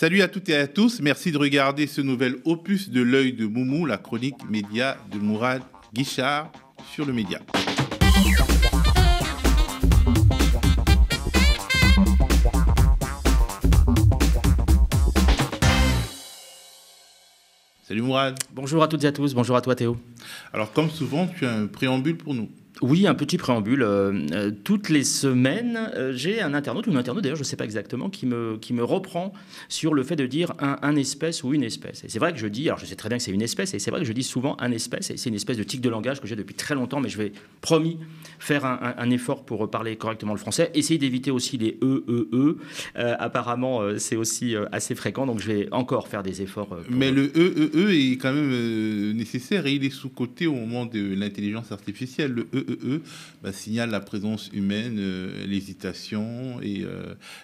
Salut à toutes et à tous, merci de regarder ce nouvel opus de l'œil de Moumou, la chronique média de Mourad Guichard sur le média. Salut Mourad. Bonjour à toutes et à tous, bonjour à toi Théo. Alors comme souvent, tu as un préambule pour nous. Oui, un petit préambule. Toutes les semaines, j'ai un internaute, ou une internaute d'ailleurs, je ne sais pas exactement, qui me reprend sur le fait de dire un espèce ou une espèce. Et c'est vrai que je dis, alors je sais très bien que c'est une espèce, et c'est vrai que je dis souvent un espèce, et c'est une espèce de tic de langage que j'ai depuis très longtemps, mais je vais, promis, faire un effort pour parler correctement le français, essayer d'éviter aussi les apparemment, c'est aussi assez fréquent, donc je vais encore faire des efforts. Mais le est quand même nécessaire, et il est sous-coté au moment de l'intelligence artificielle. Le signale la présence humaine, l'hésitation et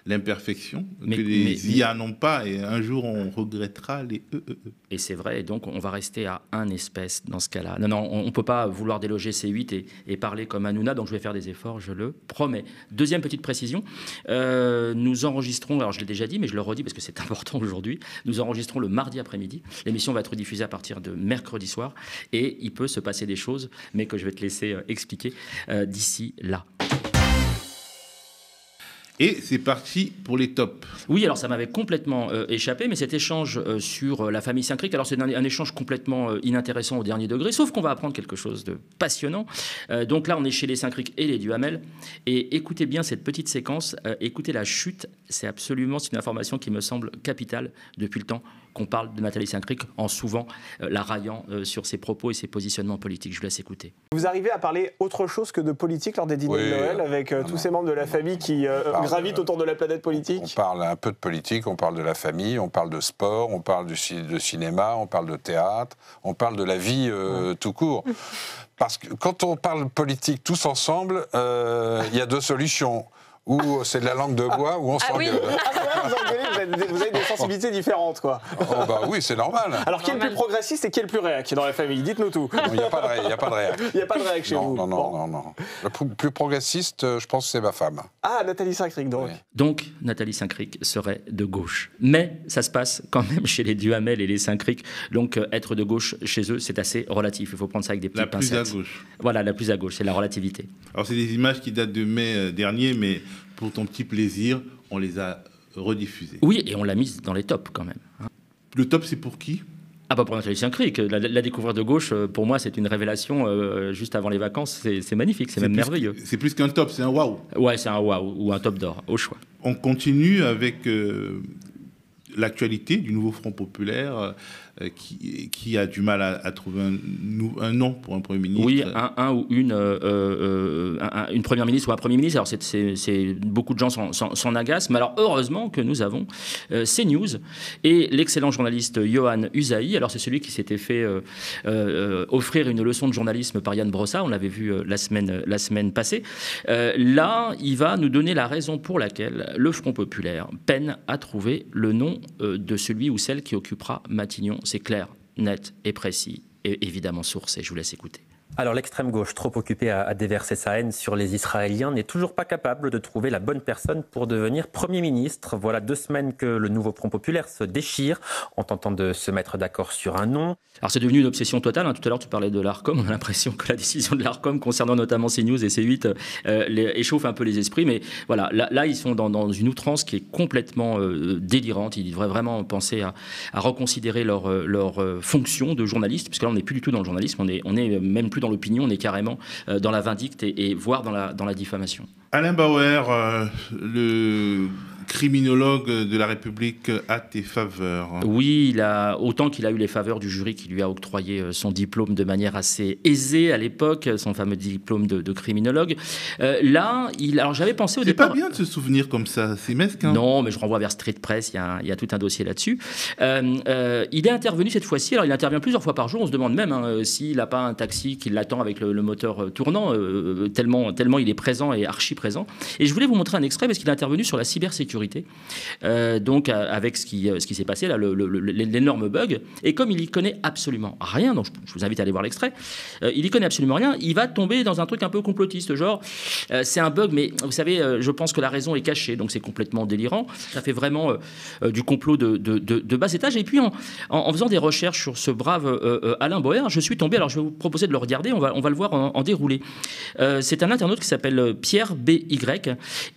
l'imperfection que les IA n'ont pas, et un jour on regrettera les Et c'est vrai, et donc on va rester à un espèce dans ce cas-là. Non, on ne peut pas vouloir déloger C8 et parler comme Hanouna, donc je vais faire des efforts, je le promets. Deuxième petite précision, nous enregistrons, alors je l'ai déjà dit, mais je le redis parce que c'est important aujourd'hui, nous enregistrons le mardi après-midi. L'émission va être diffusée à partir de mercredi soir, et il peut se passer des choses, mais que je vais te laisser expliquer d'ici là. Et c'est parti pour les tops. Oui, alors ça m'avait complètement échappé, mais cet échange sur la famille Saint-Cricq, alors c'est un échange complètement inintéressant au dernier degré, sauf qu'on va apprendre quelque chose de passionnant. Donc là, on est chez les Saint-Cricq et les Duhamel, et écoutez bien cette petite séquence, écoutez la chute, c'est une information qui me semble capitale depuis le temps qu'on parle de Nathalie Saint-Cricq, en souvent la raillant sur ses propos et ses positionnements politiques. Je vous laisse écouter. Vous arrivez à parler autre chose que de politique lors des dîners de Noël, avec tous ces membres de la famille qui gravitent autour de la planète politique? On parle un peu de politique, on parle de la famille, on parle de sport, on parle de cinéma, on parle de théâtre, on parle de la vie tout court. Parce que quand on parle politique tous ensemble, il y a deux solutions. Ou c'est de la langue de bois, ou on s'engueule. Vous avez des sensibilités différentes, quoi. Oh bah oui, c'est normal. Alors, qui est le plus progressiste et qui est le plus réac dans la famille? Dites-nous tout. Il n'y a pas de réac. Il n'y a pas de réac chez vous. Non. Le plus progressiste, je pense que c'est ma femme. Ah, Nathalie Saint-Cricq, donc. Oui. Donc, Nathalie Saint-Cricq serait de gauche. Mais ça se passe quand même chez les Duhamel et les Saint-Cricq. Donc, être de gauche chez eux, c'est assez relatif. Il faut prendre ça avec des petites pincettes. La plus à gauche. Voilà, la plus à gauche, c'est la relativité. Alors, c'est des images qui datent de mai dernier, mais pour ton petit plaisir, on les a rediffusées. Oui, et on l'a mise dans les tops quand même. Le top, c'est pour qui? Ah bah pour Nathalie Saint-Cricq, la découvrir de gauche, pour moi c'est une révélation juste avant les vacances, c'est magnifique, c'est même merveilleux. C'est plus qu'un top, c'est un waouh. Ouais, c'est un waouh, ou un top d'or, au choix. On continue avec l'actualité du nouveau Front populaire qui a du mal à trouver un nom pour un Premier ministre. Oui, une Première ministre ou un Premier ministre. Alors beaucoup de gens s'en agacent, mais alors heureusement que nous avons CNews et l'excellent journaliste Yohann Usaï. Alors c'est celui qui s'était fait offrir une leçon de journalisme par Yann Brossard, on l'avait vu la semaine passée. Là, il va nous donner la raison pour laquelle le Front populaire peine à trouver le nom de celui ou celle qui occupera Matignon. C'est clair, net et précis, et évidemment sourcé. Je vous laisse écouter. Alors l'extrême gauche, trop occupée à déverser sa haine sur les Israéliens, n'est toujours pas capable de trouver la bonne personne pour devenir Premier ministre. Voilà 2 semaines que le nouveau Front populaire se déchire en tentant de se mettre d'accord sur un nom. Alors c'est devenu une obsession totale. Tout à l'heure, tu parlais de l'Arcom. On a l'impression que la décision de l'Arcom concernant notamment CNews et C8 échauffe un peu les esprits. Mais voilà, là ils sont dans une outrance qui est complètement délirante. Ils devraient vraiment penser à reconsidérer leur fonction de journaliste, puisque là on n'est plus du tout dans le journalisme, on est même plus dans l'opinion, on est carrément dans la vindicte et voire dans la diffamation. Alain Bauer, le criminologue de la République, a tes faveurs. Oui, autant qu'il a eu les faveurs du jury qui lui a octroyé son diplôme de manière assez aisée à l'époque, son fameux diplôme de criminologue. Alors j'avais pensé au départ... C'est pas bien de se souvenir comme ça, c'est mesquin. Non, mais je renvoie vers Street Press, il y a tout un dossier là-dessus. Il est intervenu cette fois-ci, alors il intervient plusieurs fois par jour, on se demande même s'il n'a pas un taxi qui l'attend avec le moteur tournant, tellement il est présent et archi présent. Et je voulais vous montrer un extrait parce qu'il est intervenu sur la cybersécurité. sécurité. Donc avec ce qui s'est passé là, l'énorme bug. Et comme il y connaît absolument rien, donc je vous invite à aller voir l'extrait, il y connaît absolument rien, il va tomber dans un truc un peu complotiste, genre c'est un bug, mais vous savez, je pense que la raison est cachée, donc c'est complètement délirant. Ça fait vraiment du complot de bas étage. Et puis en faisant des recherches sur ce brave Alain Boer, je suis tombé, alors je vais vous proposer de le regarder, on va le voir en déroulé. C'est un internaute qui s'appelle Pierre BY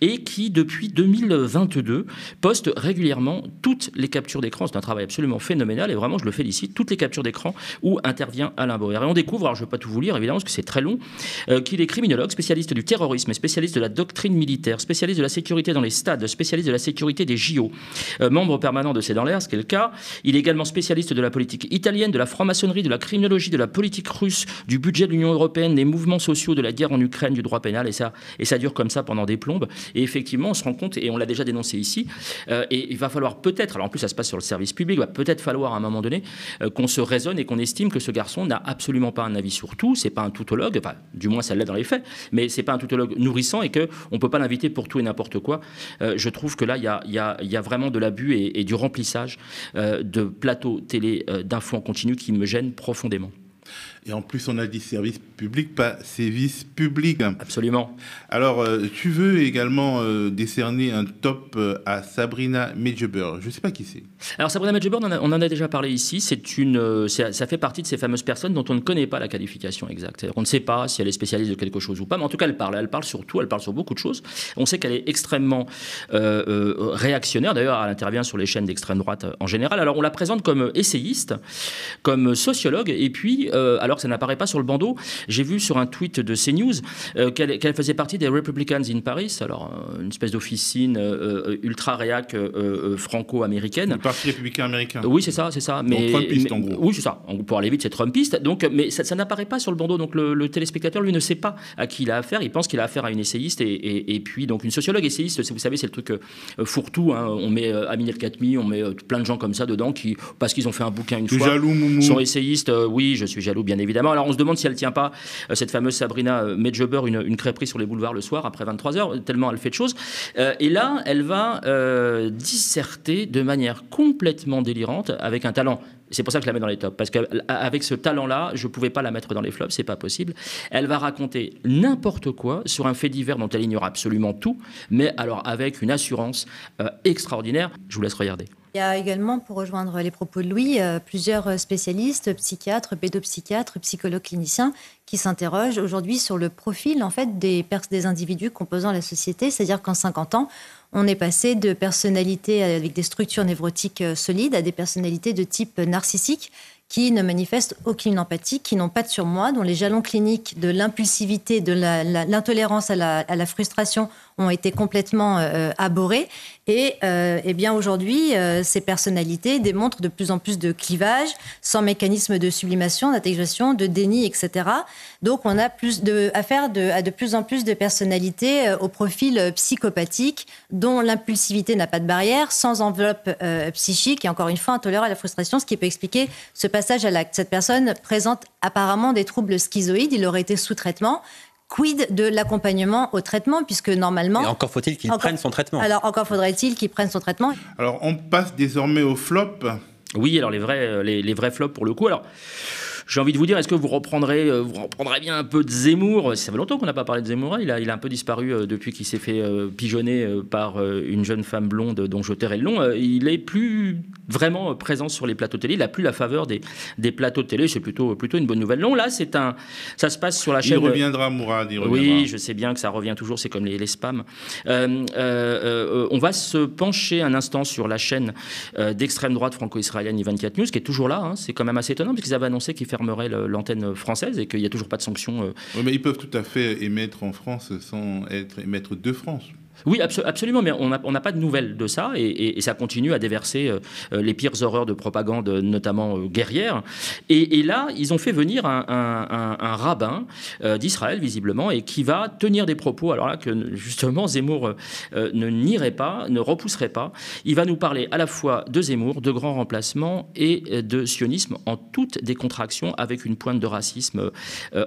et qui depuis 2022 poste régulièrement toutes les captures d'écran. C'est un travail absolument phénoménal et vraiment je le félicite, toutes les captures d'écran où intervient Alain Boer. Et on découvre, alors je ne vais pas tout vous lire évidemment parce que c'est très long, qu'il est criminologue, spécialiste du terrorisme, spécialiste de la doctrine militaire, spécialiste de la sécurité dans les stades, spécialiste de la sécurité des JO, membre permanent de C'est dans l'air, ce qui est le cas. Il est également spécialiste de la politique italienne, de la franc-maçonnerie, de la criminologie, de la politique russe, du budget de l'Union européenne, des mouvements sociaux, de la guerre en Ukraine, du droit pénal, et ça dure comme ça pendant des plombes. Et effectivement, on se rend compte, et on l'a déjà dénoncé ici, et il va falloir peut-être, alors en plus ça se passe sur le service public, il va peut-être falloir à un moment donné qu'on se raisonne et qu'on estime que ce garçon n'a absolument pas un avis sur tout, c'est pas un tautologue, enfin, du moins ça l'est dans les faits, mais c'est pas un tautologue nourrissant et qu'on ne peut pas l'inviter pour tout et n'importe quoi. Je trouve que là, il y a vraiment de l'abus et du remplissage de plateaux télé d'infos en continu qui me gênent profondément. Et en plus, on a dit service public, pas service public. Absolument. Alors, tu veux également décerner un top à Sabrina Medjeber. Je ne sais pas qui c'est. Alors, Sabrina Medjeber, on en a déjà parlé ici. Ça fait partie de ces fameuses personnes dont on ne connaît pas la qualification exacte. C'est-à-dire qu'on ne sait pas si elle est spécialiste de quelque chose ou pas, mais en tout cas, elle parle sur tout, elle parle sur beaucoup de choses. On sait qu'elle est extrêmement réactionnaire. D'ailleurs, elle intervient sur les chaînes d'extrême droite en général. Alors, on la présente comme essayiste, comme sociologue, et puis, alors que ça n'apparaît pas sur le bandeau, j'ai vu sur un tweet de CNews qu'elle faisait partie des Republicans in Paris, alors une espèce d'officine ultra-réac franco-américaine. Le Parti républicain américain. Oui, c'est ça. Mais Trumpiste, en gros. Oui, c'est ça. Pour aller vite, c'est Trumpiste. Donc, mais ça n'apparaît pas sur le bandeau. Donc, le téléspectateur, lui, ne sait pas à qui il a affaire. Il pense qu'il a affaire à une essayiste et puis donc une sociologue essayiste. Vous savez, c'est le truc fourre-tout. Hein. On met Amin El Khatmi, on met plein de gens comme ça dedans parce qu'ils ont fait un bouquin une fois. Jaloux, Moumou. Sont essayistes. Oui, je suis jaloux, bien évidemment. Alors, on se demande si elle ne tient pas, cette fameuse Sabrina Medjeber, une crêperie sur les boulevards le soir après 23h, tellement elle fait de choses. Et là, elle va disserter de manière complètement délirante avec un talent. C'est pour ça que je la mets dans les tops, parce qu'avec ce talent-là, je ne pouvais pas la mettre dans les flops, c'est pas possible. Elle va raconter n'importe quoi sur un fait divers dont elle ignore absolument tout, mais alors avec une assurance extraordinaire. Je vous laisse regarder. Il y a également, pour rejoindre les propos de Louis, plusieurs spécialistes, psychiatres, pédopsychiatres, psychologues cliniciens qui s'interrogent aujourd'hui sur le profil en fait, des individus composant la société. C'est-à-dire qu'en 50 ans, on est passé de personnalités avec des structures névrotiques solides à des personnalités de type narcissique qui ne manifestent aucune empathie, qui n'ont pas de surmoi, dont les jalons cliniques de l'impulsivité, de l'intolérance à la frustration ont été complètement abhorrés. Et bien aujourd'hui, ces personnalités démontrent de plus en plus de clivages, sans mécanisme de sublimation, d'intégration, de déni, etc. Donc on a affaire à de plus en plus de personnalités au profil psychopathique, dont l'impulsivité n'a pas de barrière, sans enveloppe psychique, et encore une fois intolérant à la frustration, ce qui peut expliquer ce passage à l'acte. Cette personne présente apparemment des troubles schizoïdes, il aurait été sous traitement. Quid de l'accompagnement au traitement, puisque normalement... Et encore faut-il qu'il prenne son traitement. Alors, encore faudrait-il qu'il prenne son traitement. Alors, on passe désormais au flop. Oui, alors les vrais flops pour le coup. Alors, j'ai envie de vous dire, est-ce que vous reprendrez bien un peu de Zemmour ? Ça fait longtemps qu'on n'a pas parlé de Zemmour. Il a un peu disparu depuis qu'il s'est fait pigeonner par une jeune femme blonde dont je tairai le nom. Il est plus vraiment présent sur les plateaux télé. Il n'a plus la faveur des plateaux de télé. C'est plutôt une bonne nouvelle. Non, là, ça se passe sur la chaîne... Il reviendra, Mourad, il reviendra. Oui, je sais bien que ça revient toujours. C'est comme les spams. On va se pencher un instant sur la chaîne d'extrême droite franco-israélienne I24 News, qui est toujours là. Hein. C'est quand même assez étonnant, parce qu'ils avaient annoncé qu'ils fermerait l'antenne française et qu'il n'y a toujours pas de sanctions. Oui, mais ils peuvent tout à fait émettre en France sans émettre de France. Oui, absolument, mais on n'a pas de nouvelles de ça et ça continue à déverser les pires horreurs de propagande, notamment guerrière. Et là, ils ont fait venir un rabbin d'Israël, visiblement, et qui va tenir des propos, alors là, que justement Zemmour ne nierait pas, ne repousserait pas. Il va nous parler à la fois de Zemmour, de grands remplacements et de sionisme en toute décontraction, avec une pointe de racisme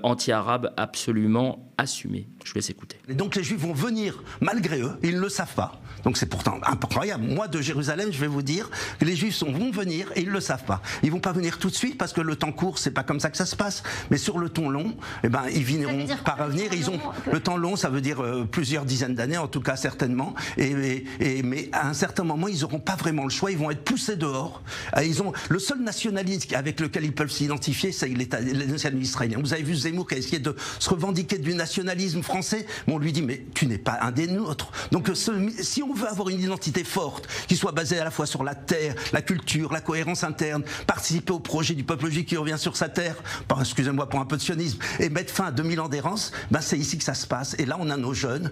anti-arabe absolument assumé. Je vous laisse écouter. Et donc les Juifs vont venir malgré eux, ils ne le savent pas. Donc c'est pourtant incroyable. Moi de Jérusalem, je vais vous dire que les Juifs vont venir et ils ne le savent pas. Ils vont pas venir tout de suite parce que le temps court, c'est pas comme ça que ça se passe. Mais sur le temps long, eh ben, ils viendront par revenir. Le temps long, ça veut dire plusieurs dizaines d'années, en tout cas certainement. Mais à un certain moment, ils n'auront pas vraiment le choix. Ils vont être poussés dehors. Le seul nationalisme avec lequel ils peuvent s'identifier, c'est le nationalisme israélien. Vous avez vu Zemmour qui a essayé de se revendiquer du nationalisme français. Bon, on lui dit, mais tu n'es pas un des nôtres. Donc si on veut avoir une identité forte, qui soit basée à la fois sur la terre, la culture, la cohérence interne, participer au projet du peuple juif qui revient sur sa terre, excusez-moi pour un peu de sionisme, et mettre fin à 2000 ans d'errance, ben c'est ici que ça se passe. Et là, on a nos jeunes,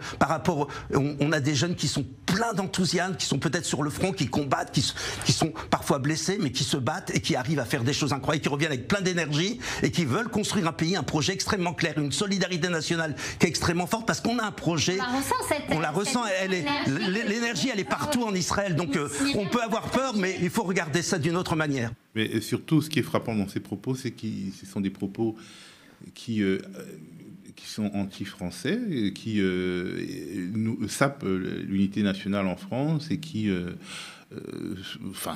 on a des jeunes qui sont pleins d'enthousiasme, qui sont peut-être sur le front, qui combattent, qui sont parfois blessés, mais qui se battent et qui arrivent à faire des choses incroyables, qui reviennent avec plein d'énergie et qui veulent construire un pays, un projet extrêmement clair, une solidarité nationale qui est extrêmement forte, parce qu'on a un projet, on la ressent, l'énergie elle est partout en Israël, donc on peut avoir peur, mais il faut regarder ça d'une autre manière. Mais surtout, ce qui est frappant dans ces propos, c'est que ce sont des propos qui sont anti-français, qui sapent l'unité nationale en France et qui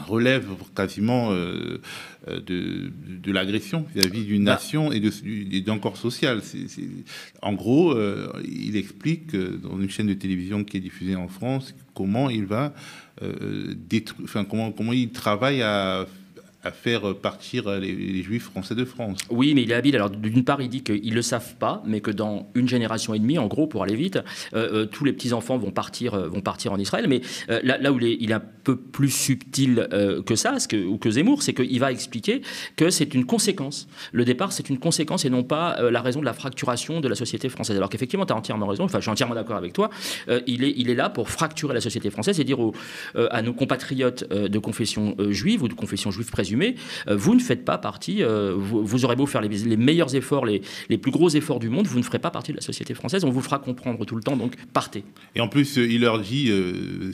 relèvent quasiment de l'agression vis-à-vis d'une nation et d'un corps social. En gros, il explique dans une chaîne de télévision qui est diffusée en France comment il va comment il travaille à faire partir les Juifs français de France. Oui, mais il est habile. Alors, d'une part, il dit qu'ils ne le savent pas, mais que dans une génération et demie, en gros, pour aller vite, tous les petits-enfants vont partir en Israël. Mais là où il est un peu plus subtil que ça, ou que Zemmour, c'est qu'il va expliquer que c'est une conséquence. Le départ, c'est une conséquence et non pas la raison de la fracturation de la société française. Alors qu'effectivement, tu as entièrement raison, enfin, je suis entièrement d'accord avec toi, il est là pour fracturer la société française et dire à nos compatriotes de confession juive ou de confession juive présumée, vous ne faites pas partie, vous aurez beau faire les meilleurs efforts, les plus gros efforts du monde, vous ne ferez pas partie de la société française, on vous fera comprendre tout le temps, donc partez. Et en plus, il leur dit,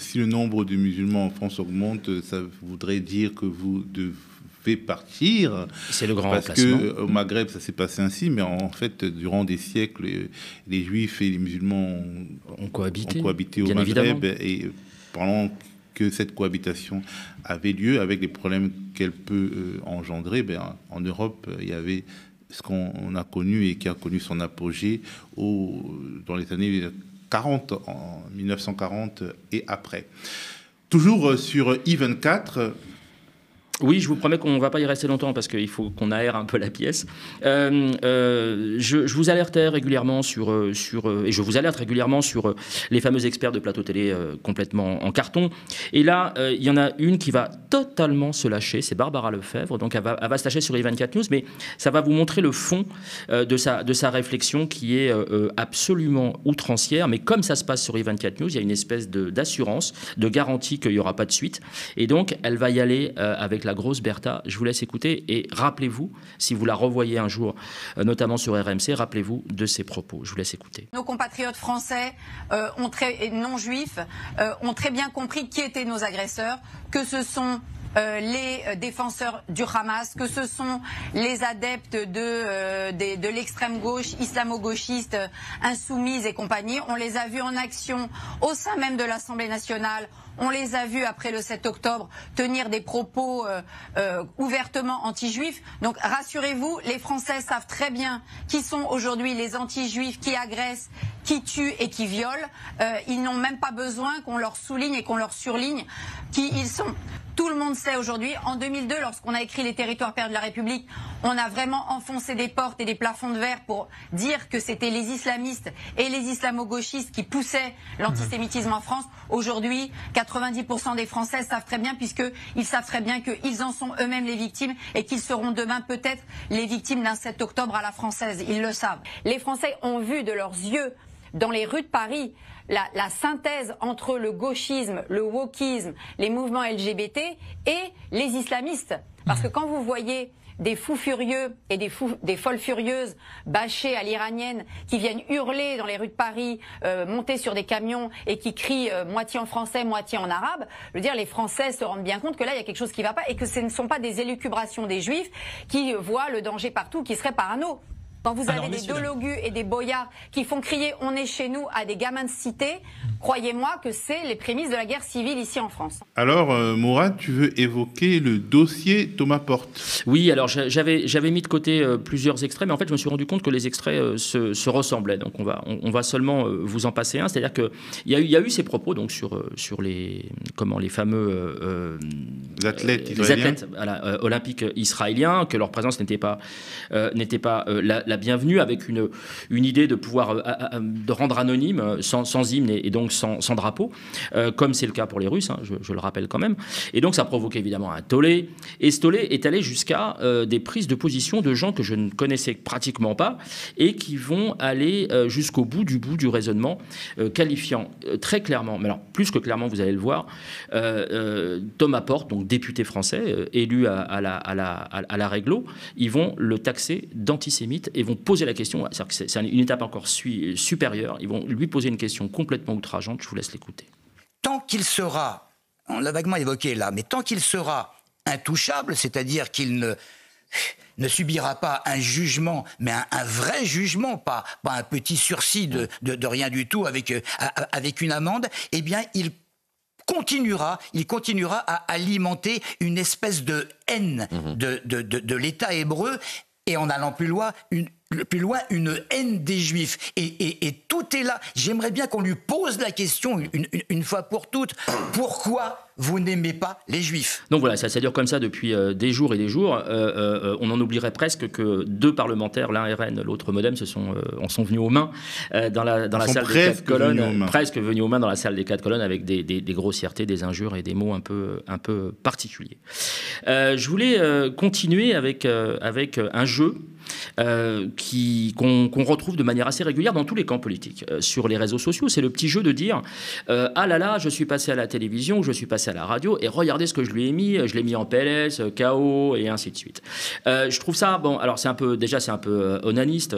si le nombre de musulmans en France augmente, ça voudrait dire que vous devez partir. C'est le grand remplacement. Parce qu'au Maghreb, ça s'est passé ainsi, mais en fait, durant des siècles, les Juifs et les musulmans ont cohabité au Maghreb, évidemment. Et pendant que cette cohabitation avait lieu, avec les problèmes qu'elle peut engendrer, en Europe, il y avait ce qu'on a connu et qui a connu son apogée dans les années 40, en 1940 et après. Toujours sur I24. Oui, je vous promets qu'on ne va pas y rester longtemps parce qu'il faut qu'on aère un peu la pièce. Je vous alertais régulièrement et je vous alerte régulièrement sur les fameux experts de plateau télé complètement en carton. Et là, il y en a une qui va totalement se lâcher, c'est Barbara Lefebvre. Donc elle va se lâcher sur les 24 News, mais ça va vous montrer le fond de sa réflexion qui est absolument outrancière. Mais comme ça se passe sur les 24 News, il y a une espèce d'assurance, de garantie qu'il n'y aura pas de suite. Et donc, elle va y aller avec la grosse Bertha. Je vous laisse écouter et rappelez-vous, si vous la revoyez un jour, notamment sur RMC, rappelez-vous de ses propos. Je vous laisse écouter. Nos compatriotes français et non juifs ont très bien compris qui étaient nos agresseurs, que ce sont les défenseurs du Hamas, que ce sont les adeptes de l'extrême gauche, islamo-gauchiste, insoumise et compagnie. On les a vus en action au sein même de l'Assemblée nationale. On les a vus après le 7 octobre tenir des propos ouvertement anti-juifs. Donc rassurez-vous, les Français savent très bien qui sont aujourd'hui les anti-juifs qui agressent, qui tuent et qui violent. Ils n'ont même pas besoin qu'on leur souligne et qu'on leur surligne qui ils sont. Tout le monde sait aujourd'hui, en 2002, lorsqu'on a écrit les territoires perdus de la République, on a vraiment enfoncé des portes et des plafonds de verre pour dire que c'était les islamistes et les islamo-gauchistes qui poussaient l'antisémitisme en France. Aujourd'hui, 90% des Français savent très bien, puisqu'ils savent très bien qu'ils en sont eux-mêmes les victimes et qu'ils seront demain peut-être les victimes d'un 7 octobre à la française. Ils le savent. Les Français ont vu de leurs yeux, dans les rues de Paris, la synthèse entre le gauchisme, le wokisme, les mouvements LGBT et les islamistes. Parce que quand vous voyez des fous furieux et des folles furieuses bâchées à l'iranienne qui viennent hurler dans les rues de Paris, monter sur des camions et qui crient moitié en français, moitié en arabe, je veux dire, les Français se rendent bien compte que là, il y a quelque chose qui ne va pas et que ce ne sont pas des élucubrations des Juifs qui voient le danger partout, qui seraient parano. quand vous avez des Dologus et des boyards qui font crier « on est chez nous » à des gamins de cité, croyez-moi que c'est les prémices de la guerre civile ici en France. Alors, Mourad, tu veux évoquer le dossier Thomas Porte? Oui, alors j'avais mis de côté plusieurs extraits, mais en fait, je me suis rendu compte que les extraits se ressemblaient. Donc, on va seulement vous en passer un. C'est-à-dire qu'il y a eu ces propos donc, sur les fameux athlètes olympiques israéliens, que leur présence n'était pas la bienvenue, avec une idée de pouvoir de rendre anonyme, sans hymne et donc sans drapeau, comme c'est le cas pour les Russes, hein, je le rappelle quand même. Et donc ça a provoqué évidemment un tollé. Et ce tollé est allé jusqu'à des prises de position de gens que je ne connaissais pratiquement pas et qui vont aller jusqu'au bout du raisonnement, qualifiant très clairement, mais alors plus que clairement, vous allez le voir, Thomas Porte, donc député français, élu à la réglo, ils vont le taxer d'antisémite et vont poser la question, c'est une étape encore supérieure, ils vont lui poser une question complètement outrageante, je vous laisse l'écouter. Tant qu'il sera, on l'a vaguement évoqué là, mais tant qu'il sera intouchable, c'est-à-dire qu'il ne subira pas un jugement, mais un vrai jugement, pas un petit sursis de rien du tout avec une amende, eh bien il continuera à alimenter une espèce de haine de l'État hébreu, et en allant plus loin, une haine des Juifs. Et tout est là. J'aimerais bien qu'on lui pose la question une fois pour toutes. Pourquoi vous n'aimez pas les Juifs? Donc voilà, ça dure comme ça depuis des jours et des jours. On en oublierait presque que deux parlementaires, l'un RN, l'autre Modem, en sont venus aux mains dans la salle des 4 colonnes. Presque venus aux mains dans la salle des 4 colonnes avec des grossièretés, des injures et des mots un peu particuliers. Je voulais continuer avec un jeu qu'on retrouve de manière assez régulière dans tous les camps politiques. Sur les réseaux sociaux, c'est le petit jeu de dire ah là là, je suis passé à la télévision, je suis passé à la radio, et regardez ce que je lui ai mis, je l'ai mis en PLS, KO, et ainsi de suite. Je trouve ça, bon, alors c'est un peu onaniste,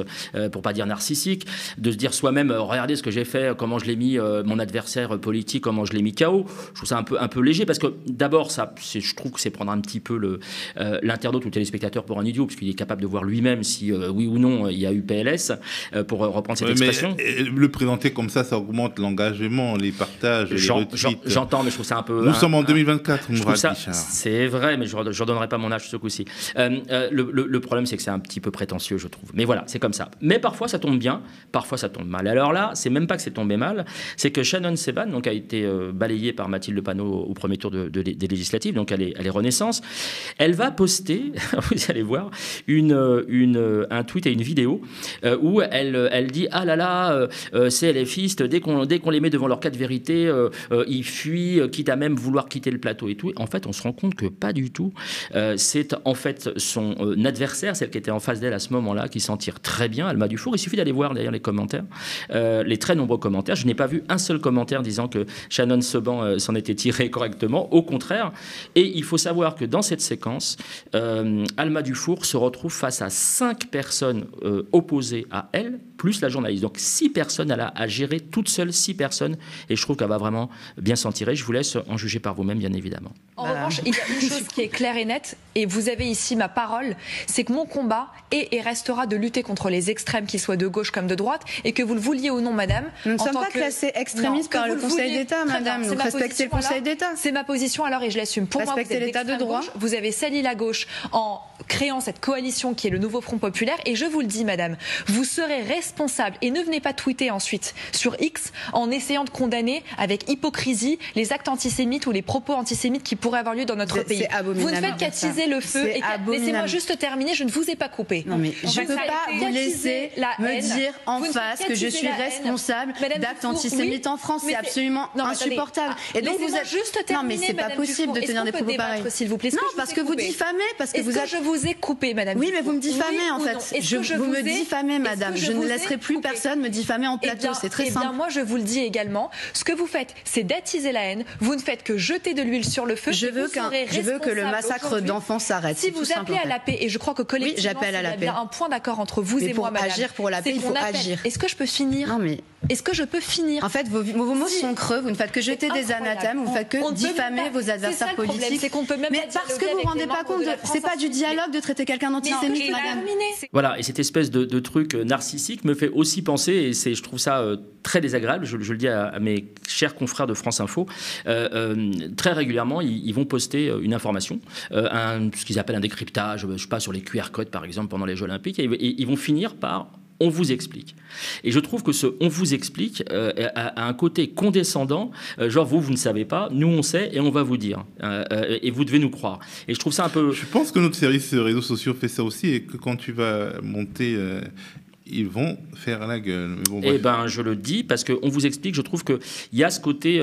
pour pas dire narcissique, de se dire soi-même, regardez ce que j'ai fait, comment je l'ai mis, mon adversaire politique, comment je l'ai mis KO. Je trouve ça un peu léger, parce que d'abord, je trouve que c'est prendre un petit peu l'internaute ou le téléspectateur pour un idiot, puisqu'il est capable de voir lui-même si oui ou non il y a eu PLS, pour reprendre cette expression. Mais le présenter comme ça augmente l'engagement, les partages, les retweets. J'entends, mais je trouve ça un peu... Nous sommes en 2024, Mourad Bichard. C'est vrai, mais je ne redonnerai pas mon âge ce coup-ci. Le problème, c'est que c'est un petit peu prétentieux, je trouve. Mais voilà, c'est comme ça. Mais parfois, ça tombe bien, parfois, ça tombe mal. Alors là, c'est même pas que c'est tombé mal, c'est que Shannon Seban donc, a été balayée par Mathilde Panot au premier tour des législatives, donc elle est Renaissance. Elle va poster, vous allez voir, un tweet et une vidéo où elle dit « Ah là là, c'est LFistes, dès qu'on les met devant leur cas de vérité, ils fuient, quitte à même vouloir quitter le plateau et tout. » En fait, on se rend compte que pas du tout. C'est en fait son adversaire, celle qui était en face d'elle à ce moment-là, qui s'en tire très bien, Alma Dufour. Il suffit d'aller voir d'ailleurs les commentaires, les très nombreux commentaires. Je n'ai pas vu un seul commentaire disant que Shannon Seban s'en était tiré correctement, au contraire. Et il faut savoir que dans cette séquence, Alma Dufour se retrouve face à 5 personnes opposées à elle, plus la journaliste. Donc 6 personnes, elle a à gérer toute seule 6 personnes, et je trouve qu'elle va vraiment bien s'en tirer. Je vous laisse en juger par vous-même, bien évidemment. En revanche, il y a une chose qui est claire et nette, et vous avez ici ma parole, c'est que mon combat est et restera de lutter contre les extrêmes, qu'ils soient de gauche comme de droite, et que vous le vouliez ou non, madame. Nous ne sommes pas classés extrémistes par le Conseil d'État, madame. Nous respectons le Conseil d'État. C'est ma position alors, et je l'assume. Pour moi, vous êtes l'état de droit. Gauche, vous avez sali la gauche en créant cette coalition qui est le nouveau Front Populaire, et je vous le dis, madame, vous serez responsable, et ne venez pas tweeter ensuite sur X en essayant de condamner avec hypocrisie les actes antisémites ou les propos antisémites qui pourraient avoir lieu dans notre pays. Vous ne faites qu'attiser le feu. Laissez-moi juste terminer, je ne vous ai pas coupé. Non mais je ne peux pas vous laisser me dire en face que je suis responsable d'actes antisémites en France. C'est absolument insupportable. Et donc vous êtes juste terminé. Non mais c'est pas possible de tenir des propos pareils. S'il vous plaît. Non, parce que vous diffamez, parce que vous êtes... je vous ai coupé, madame. Oui, mais vous me diffamez en fait. Vous me diffamez, madame. Je ne laisserai plus personne me diffamer en plateau. C'est très simple. Eh bien, moi, je vous le dis également. Ce que vous faites, c'est d'attiser la haine. Vous ne faites que jeter de l'huile sur le feu. Je veux que le massacre d'enfants s'arrête. Si vous appelez à la paix, et je crois que collectivement, il y a bien un point d'accord entre vous et moi, madame. Pour agir pour la paix, il faut agir. Est-ce que je peux finir? Non, mais Est-ce que je peux finir? En fait, vos mots sont creux, vous ne faites que jeter des anathèmes, vous ne faites que diffamer vos adversaires politiques. C'est qu'on peut même mais parce que vous ne vous rendez pas compte, c'est pas du dialogue de traiter quelqu'un d'antisémite, madame. Voilà, et cette espèce de truc narcissique me fait aussi penser, et je trouve ça très désagréable, je le dis à mes chers confrères de France Info, très régulièrement, ils vont poster une information, ce qu'ils appellent un décryptage, je sais pas, sur les QR codes par exemple pendant les Jeux Olympiques, et ils vont finir par on vous explique. Et je trouve que ce on vous explique a un côté condescendant, genre vous ne savez pas, nous on sait et on va vous dire. Et vous devez nous croire. Et je trouve ça un peu... Je pense que notre service réseaux sociaux fait ça aussi et que quand tu vas monter... ils vont faire la gueule. Bon, eh ben, je le dis parce qu'on vous explique. Je trouve qu'il y a ce côté,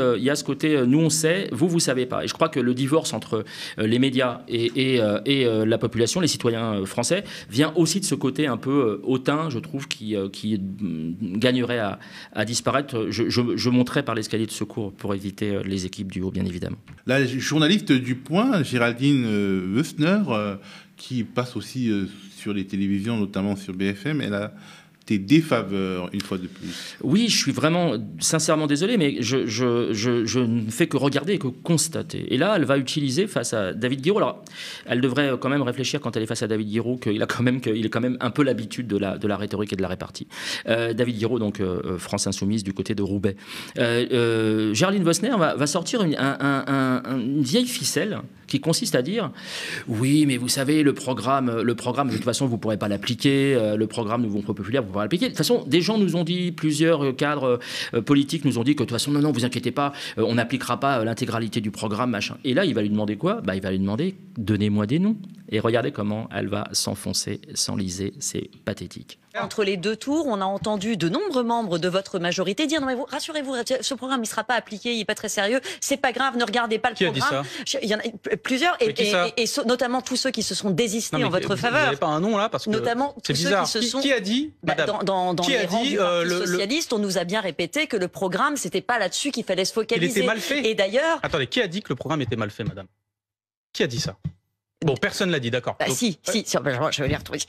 nous on sait, vous savez pas. Et je crois que le divorce entre les médias et la population, les citoyens français, vient aussi de ce côté un peu hautain, je trouve, qui gagnerait à disparaître. Je monterai par l'escalier de secours pour éviter les équipes du haut, bien évidemment. La journaliste du Point, Géraldine Wössner, qui passe aussi sur les télévisions, notamment sur BFM, elle a tes défaveurs, une fois de plus. Oui, je suis vraiment sincèrement désolé, mais je ne fais que regarder et que constater. Et là, elle va utiliser face à David Guiraud. Alors, elle devrait quand même réfléchir quand elle est face à David Guiraud qu'il est quand même un peu l'habitude de la rhétorique et de la répartie. David Guiraud, donc France Insoumise, du côté de Roubaix. Géraldine Wössner va sortir une vieille ficelle qui consiste à dire oui, mais vous savez, le programme, de toute façon, vous ne pourrez pas l'appliquer. Le programme Nouveau Front Populaire, vous ne pourrez pas l'appliquer. De toute façon, des gens nous ont dit, plusieurs cadres politiques nous ont dit que de toute façon, non, vous inquiétez pas, on n'appliquera pas l'intégralité du programme, machin. Et là, il va lui demander quoi ? Il va lui demander donnez-moi des noms. Et regardez comment elle va s'enfoncer, s'enliser. C'est pathétique. Entre les deux tours, on a entendu de nombreux membres de votre majorité dire non mais rassurez-vous, ce programme il sera pas appliqué, il est pas très sérieux, c'est pas grave, ne regardez pas le programme. Qui a dit ça ? Il y en a plusieurs et notamment tous ceux qui se sont désistés en votre faveur. Vous n'avez pas un nom là parce que notamment tous ceux qui se sont. Qui a dit dans les rangs du Parti socialiste, on nous a bien répété que le programme c'était pas là-dessus qu'il fallait se focaliser. Il était mal fait. Et d'ailleurs. Attendez, qui a dit que le programme était mal fait, madame ? Qui a dit ça ? Bon, personne l'a dit, d'accord. Si, je vais les retrouver.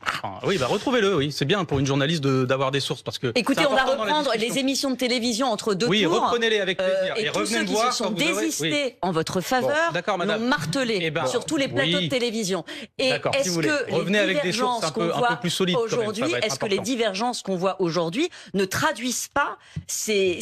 Oui, retrouvez-le, oui. C'est bien pour une journaliste d'avoir des sources. Parce que écoutez, on va reprendre les émissions de télévision entre deux tours. Oui, reprenez-les avec plaisir. Et tous ceux qui se sont désistés en votre faveur l'ont martelé sur tous les plateaux de télévision. Et est-ce que les divergences qu'on voit aujourd'hui, est-ce que les divergences qu'on voit aujourd'hui ne traduisent pas ces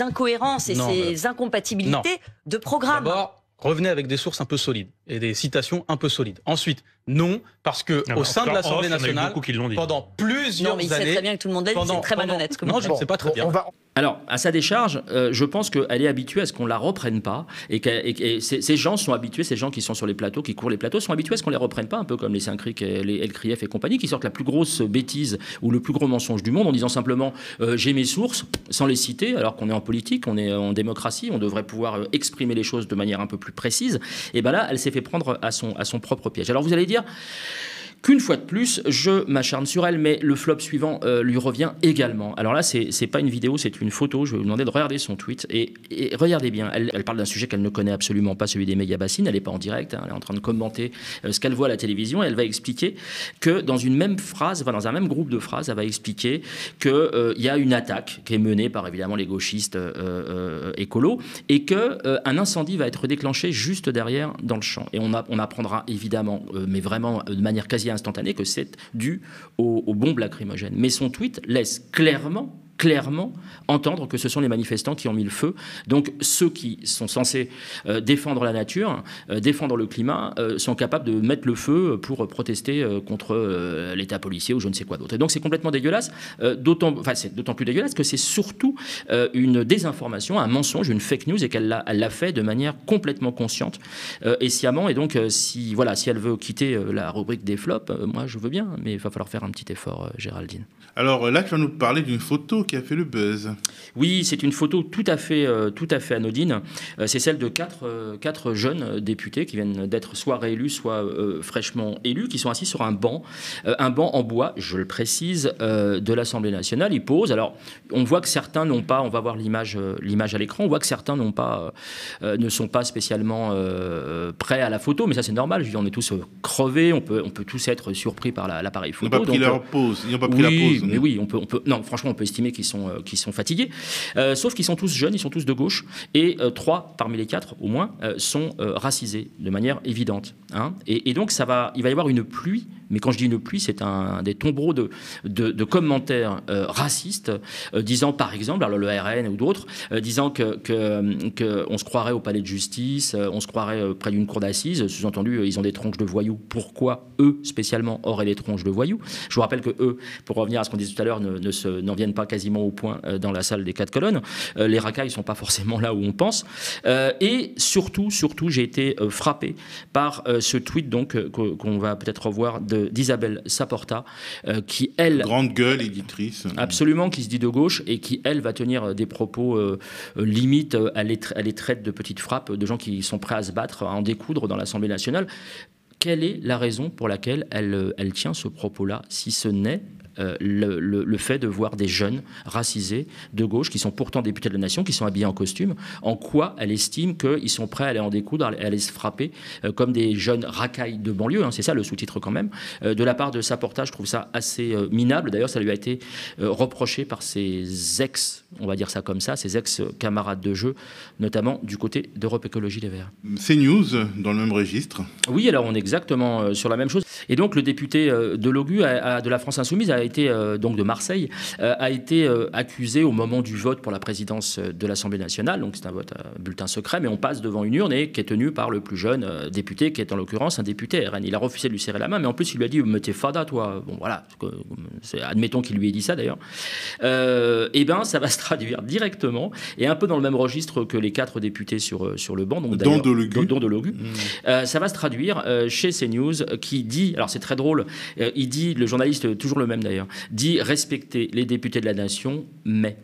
incohérences et ces incompatibilités de programme ? Revenez avec des sources un peu solides et des citations un peu solides. Ensuite, non, parce que au sein de l'Assemblée nationale, pendant plusieurs années... Non, mais il sait très bien que tout le monde l'a dit, c'est très malhonnête. Non, je ne sais pas très bien. Alors, à sa décharge, je pense qu'elle est habituée à ce qu'on ne la reprenne pas et ces gens sont habitués, ces gens qui sont sur les plateaux, qui courent les plateaux, sont habitués à ce qu'on ne les reprenne pas, un peu comme les Saint-Cric et les El Krief et compagnie, qui sortent la plus grosse bêtise ou le plus gros mensonge du monde en disant simplement j'ai mes sources, sans les citer, alors qu'on est en politique, on est en démocratie, on devrait pouvoir exprimer les choses de manière un peu plus précise. Et bien là, elle s'est fait prendre à son propre piège. Alors vous allez dire qu'une fois de plus, je m'acharne sur elle, mais le flop suivant lui revient également. Alors là, c'est pas une vidéo, c'est une photo. Je vais vous demander de regarder son tweet. Et regardez bien, elle parle d'un sujet qu'elle ne connaît absolument pas, celui des méga-bassines. Elle n'est pas en direct, elle est en train de commenter ce qu'elle voit à la télévision. Et elle va expliquer que dans une même phrase, dans un même groupe de phrases, elle va expliquer qu'il y a une attaque qui est menée par évidemment les gauchistes écolos et qu'un incendie va être déclenché juste derrière dans le champ. Et on apprendra évidemment, mais vraiment de manière quasi instantanée, que c'est dû aux bombes lacrymogènes. Mais son tweet laisse clairement entendre que ce sont les manifestants qui ont mis le feu. Donc ceux qui sont censés défendre la nature, défendre le climat, sont capables de mettre le feu pour protester contre l'État policier ou je ne sais quoi d'autre. Et donc c'est complètement dégueulasse, c'est d'autant plus dégueulasse que c'est surtout une désinformation, un mensonge, une fake news, et qu'elle l'a fait de manière complètement consciente et sciemment. Et donc si elle veut quitter la rubrique des flops, moi je veux bien, mais il va falloir faire un petit effort, Géraldine. Alors là, tu vas nous parler d'une photo qui a fait le buzz. Oui, c'est une photo tout à fait anodine. C'est celle de quatre jeunes députés qui viennent d'être soit réélus, soit fraîchement élus, qui sont assis sur un banc en bois, je le précise, de l'Assemblée nationale. Ils posent. Alors, on voit que certains n'ont pas, on va voir l'image à l'écran, on voit que certains ne sont pas spécialement prêts à la photo, mais ça c'est normal. Je dis, on est tous crevés, on peut tous être surpris par l'appareil photo. Ils n'ont pas pris leur pause. Ils n'ont pas pris la pause. Mais oui, on peut. Non, franchement, on peut estimer qui sont fatigués. Sauf qu'ils sont tous jeunes, ils sont tous de gauche, et 3 parmi les 4 au moins sont racisés de manière évidente. Hein. Et donc il va y avoir une pluie. Mais quand je dis une pluie, c'est des tombereaux de commentaires racistes, disant par exemple, alors le RN ou d'autres, disant qu'on se croirait au palais de justice, on se croirait près d'une cour d'assises. Sous-entendu, ils ont des tronches de voyous. Pourquoi eux, spécialement, auraient des tronches de voyous? Je vous rappelle que eux, pour revenir à ce qu'on disait tout à l'heure, n'en viennent pas quasiment au point dans la salle des 4 colonnes. Les racailles ne sont pas forcément là où on pense. Et surtout, j'ai été frappé par ce tweet donc qu'on va peut-être revoir d'Isabelle Saporta, qui, elle... Grande gueule, éditrice. Absolument, qui se dit de gauche et qui, elle, va tenir des propos limite, elle les traite de petites frappes, de gens qui sont prêts à se battre, à en découdre dans l'Assemblée nationale. Quelle est la raison pour laquelle elle tient ce propos-là, si ce n'est le fait de voir des jeunes racisés de gauche qui sont pourtant députés de la nation, qui sont habillés en costume? En quoi elle estime qu'ils sont prêts à aller en découdre, à aller se frapper comme des jeunes racailles de banlieue, hein, c'est ça le sous-titre quand même. De la part de Saporta, je trouve ça assez minable. D'ailleurs, ça lui a été reproché par ses ex, on va dire ça comme ça, ses ex-camarades de jeu, notamment du côté d'Europe Écologie Les Verts. CNews, dans le même registre. Oui, alors on est exactement sur la même chose. Et donc le député de Logu, de la France Insoumise, donc de Marseille, a été accusé au moment du vote pour la présidence de l'Assemblée nationale. Donc c'est un vote à bulletin secret, mais on passe devant une urne et qui est tenue par le plus jeune député, qui est en l'occurrence un député RN. Il a refusé de lui serrer la main, mais en plus il lui a dit « Mais t'es fada, toi ». Bon voilà, admettons qu'il lui ait dit ça d'ailleurs. Et bien ça va se traduire directement, et un peu dans le même registre que les 4 députés sur le banc, donc dont de Logu. Ça va se traduire chez CNews, qui dit, alors c'est très drôle, il dit, le journaliste, toujours le même d'ailleurs, dit respecter les députés de la nation, mais...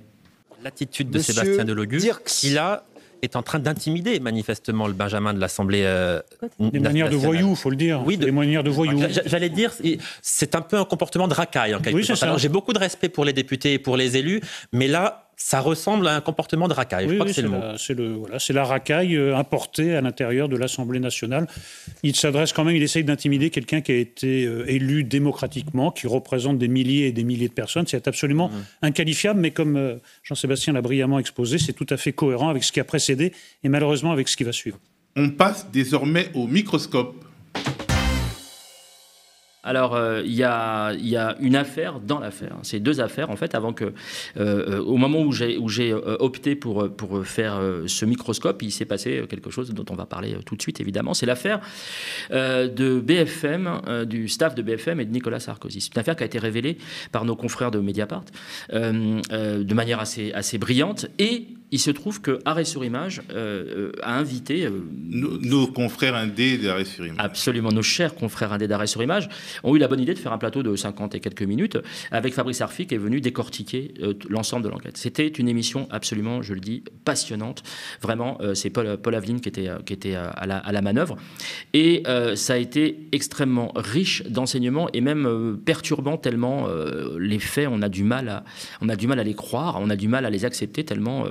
L'attitude de Sébastien Delogu, qui là est en train d'intimider manifestement le Benjamin de l'Assemblée nationale. Des manières de voyous, il faut le dire. Oui, des manières de voyous. J'allais dire, c'est un peu un comportement de racaille en quelque sorte. Alors j'ai beaucoup de respect pour les députés et pour les élus, mais là, ça ressemble à un comportement de racaille. Je crois que c'est le mot. C'est la racaille importée à l'intérieur de l'Assemblée nationale. Il s'adresse quand même, il essaye d'intimider quelqu'un qui a été élu démocratiquement, qui représente des milliers et des milliers de personnes. C'est absolument inqualifiable, mais comme Jean-Sébastien l'a brillamment exposé, c'est tout à fait cohérent avec ce qui a précédé et malheureusement avec ce qui va suivre. On passe désormais au microscope. Alors, il y a une affaire dans l'affaire. C'est 2 affaires, en fait, avant que... au moment où j'ai opté pour faire ce microscope, il s'est passé quelque chose dont on va parler tout de suite, évidemment. C'est l'affaire de BFM, du staff de BFM et de Nicolas Sarkozy. C'est une affaire qui a été révélée par nos confrères de Mediapart de manière assez brillante. Et il se trouve que Arrêt sur Image a invité... nos confrères indés d'Arrêt sur Image. Absolument, nos chers confrères indés d'Arrêt sur Image ont eu la bonne idée de faire un plateau de 50 et quelques minutes avec Fabrice Arfi, qui est venu décortiquer l'ensemble de l'enquête. C'était une émission absolument, je le dis, passionnante. Vraiment, c'est Paul Aveline qui était à la manœuvre. Et ça a été extrêmement riche d'enseignements et même perturbant, tellement les faits, on a du mal à les croire, on a du mal à les accepter, tellement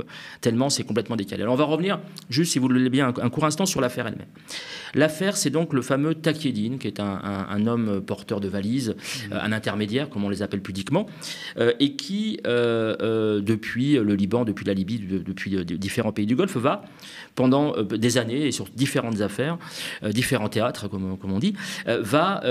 c'est complètement décalé. Alors on va revenir, juste si vous le voulez bien, un court instant sur l'affaire elle-même. L'affaire, c'est donc le fameux Takieddine, qui est un homme porteur de valises, un intermédiaire, comme on les appelle pudiquement, et qui, depuis le Liban, depuis la Libye, depuis différents pays du Golfe, va, pendant des années, et sur différentes affaires, différents théâtres, comme on dit, va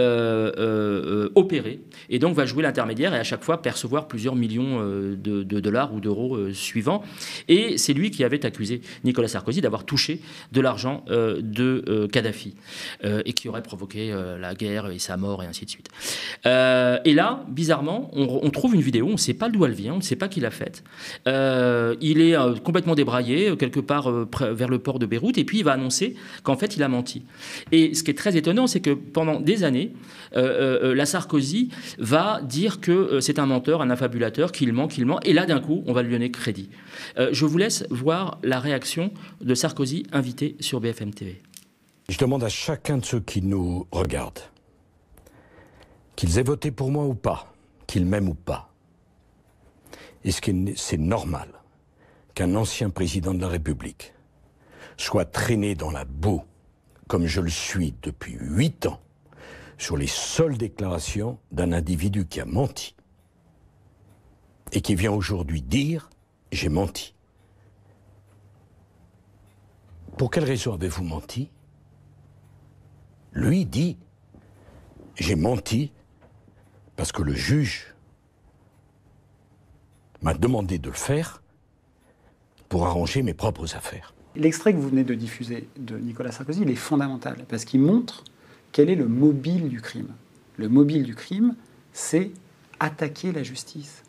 opérer, et donc va jouer l'intermédiaire, et à chaque fois percevoir plusieurs millions de dollars ou d'euros suivants. Et c'est lui qui avait accusé Nicolas Sarkozy d'avoir touché de l'argent de Kadhafi, et qui aurait provoqué la guerre et sa mort, et ainsi de suite. Et là, bizarrement, on trouve une vidéo, on ne sait pas d'où elle vient, on ne sait pas qui l'a faite. Il est complètement débraillé, quelque part vers le port de Beyrouth, et puis il va annoncer qu'en fait, il a menti. Et ce qui est très étonnant, c'est que pendant des années, la Sarkozy va dire que c'est un menteur, un affabulateur, qu'il ment, et là, d'un coup, on va lui donner crédit. Je vous laisse voir la réaction de Sarkozy invité sur BFM TV. Je demande à chacun de ceux qui nous regardent, qu'ils aient voté pour moi ou pas, qu'ils m'aiment ou pas. Est-ce que c'est normal qu'un ancien président de la République soit traîné dans la boue, comme je le suis depuis 8 ans, sur les seules déclarations d'un individu qui a menti? et qui vient aujourd'hui dire « j'ai menti ». Pour quelle raison avez-vous menti? Lui dit « j'ai menti parce que le juge m'a demandé de le faire pour arranger mes propres affaires ». L'extrait que vous venez de diffuser de Nicolas Sarkozy, il est fondamental parce qu'il montre quel est le mobile du crime. Le mobile du crime, c'est attaquer la justice.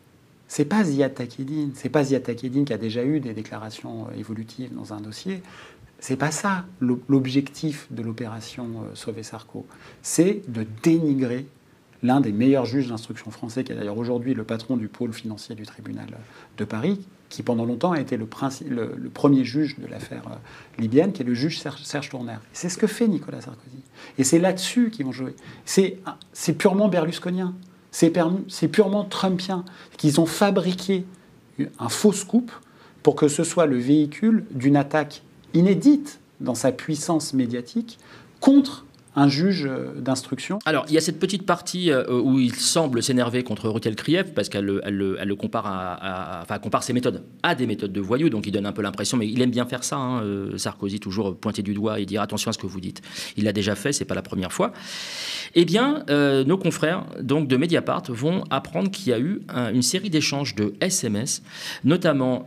C'est pas Ziad Takieddine. C'est pas Ziad Takieddine qui a déjà eu des déclarations évolutives dans un dossier. C'est pas ça l'objectif de l'opération Sauver Sarko. C'est de dénigrer l'un des meilleurs juges d'instruction français, qui est d'ailleurs aujourd'hui le patron du pôle financier du tribunal de Paris, qui pendant longtemps a été le premier juge de l'affaire libyenne, qui est le juge Serge Tourner. C'est ce que fait Nicolas Sarkozy. Et c'est là-dessus qu'ils vont jouer. C'est purement berlusconien. C'est purement trumpien. Qu'ils ont fabriqué un faux scoop pour que ce soit le véhicule d'une attaque inédite dans sa puissance médiatique contre un juge d'instruction. Alors, il y a cette petite partie où il semble s'énerver contre Rutel Krief parce qu'elle le compare compare ses méthodes à des méthodes de voyous, donc il donne un peu l'impression, mais il aime bien faire ça, hein, Sarkozy, toujours pointer du doigt et dire attention à ce que vous dites. Il l'a déjà fait, c'est pas la première fois. Eh bien, nos confrères donc de Mediapart vont apprendre qu'il y a eu une série d'échanges de SMS, notamment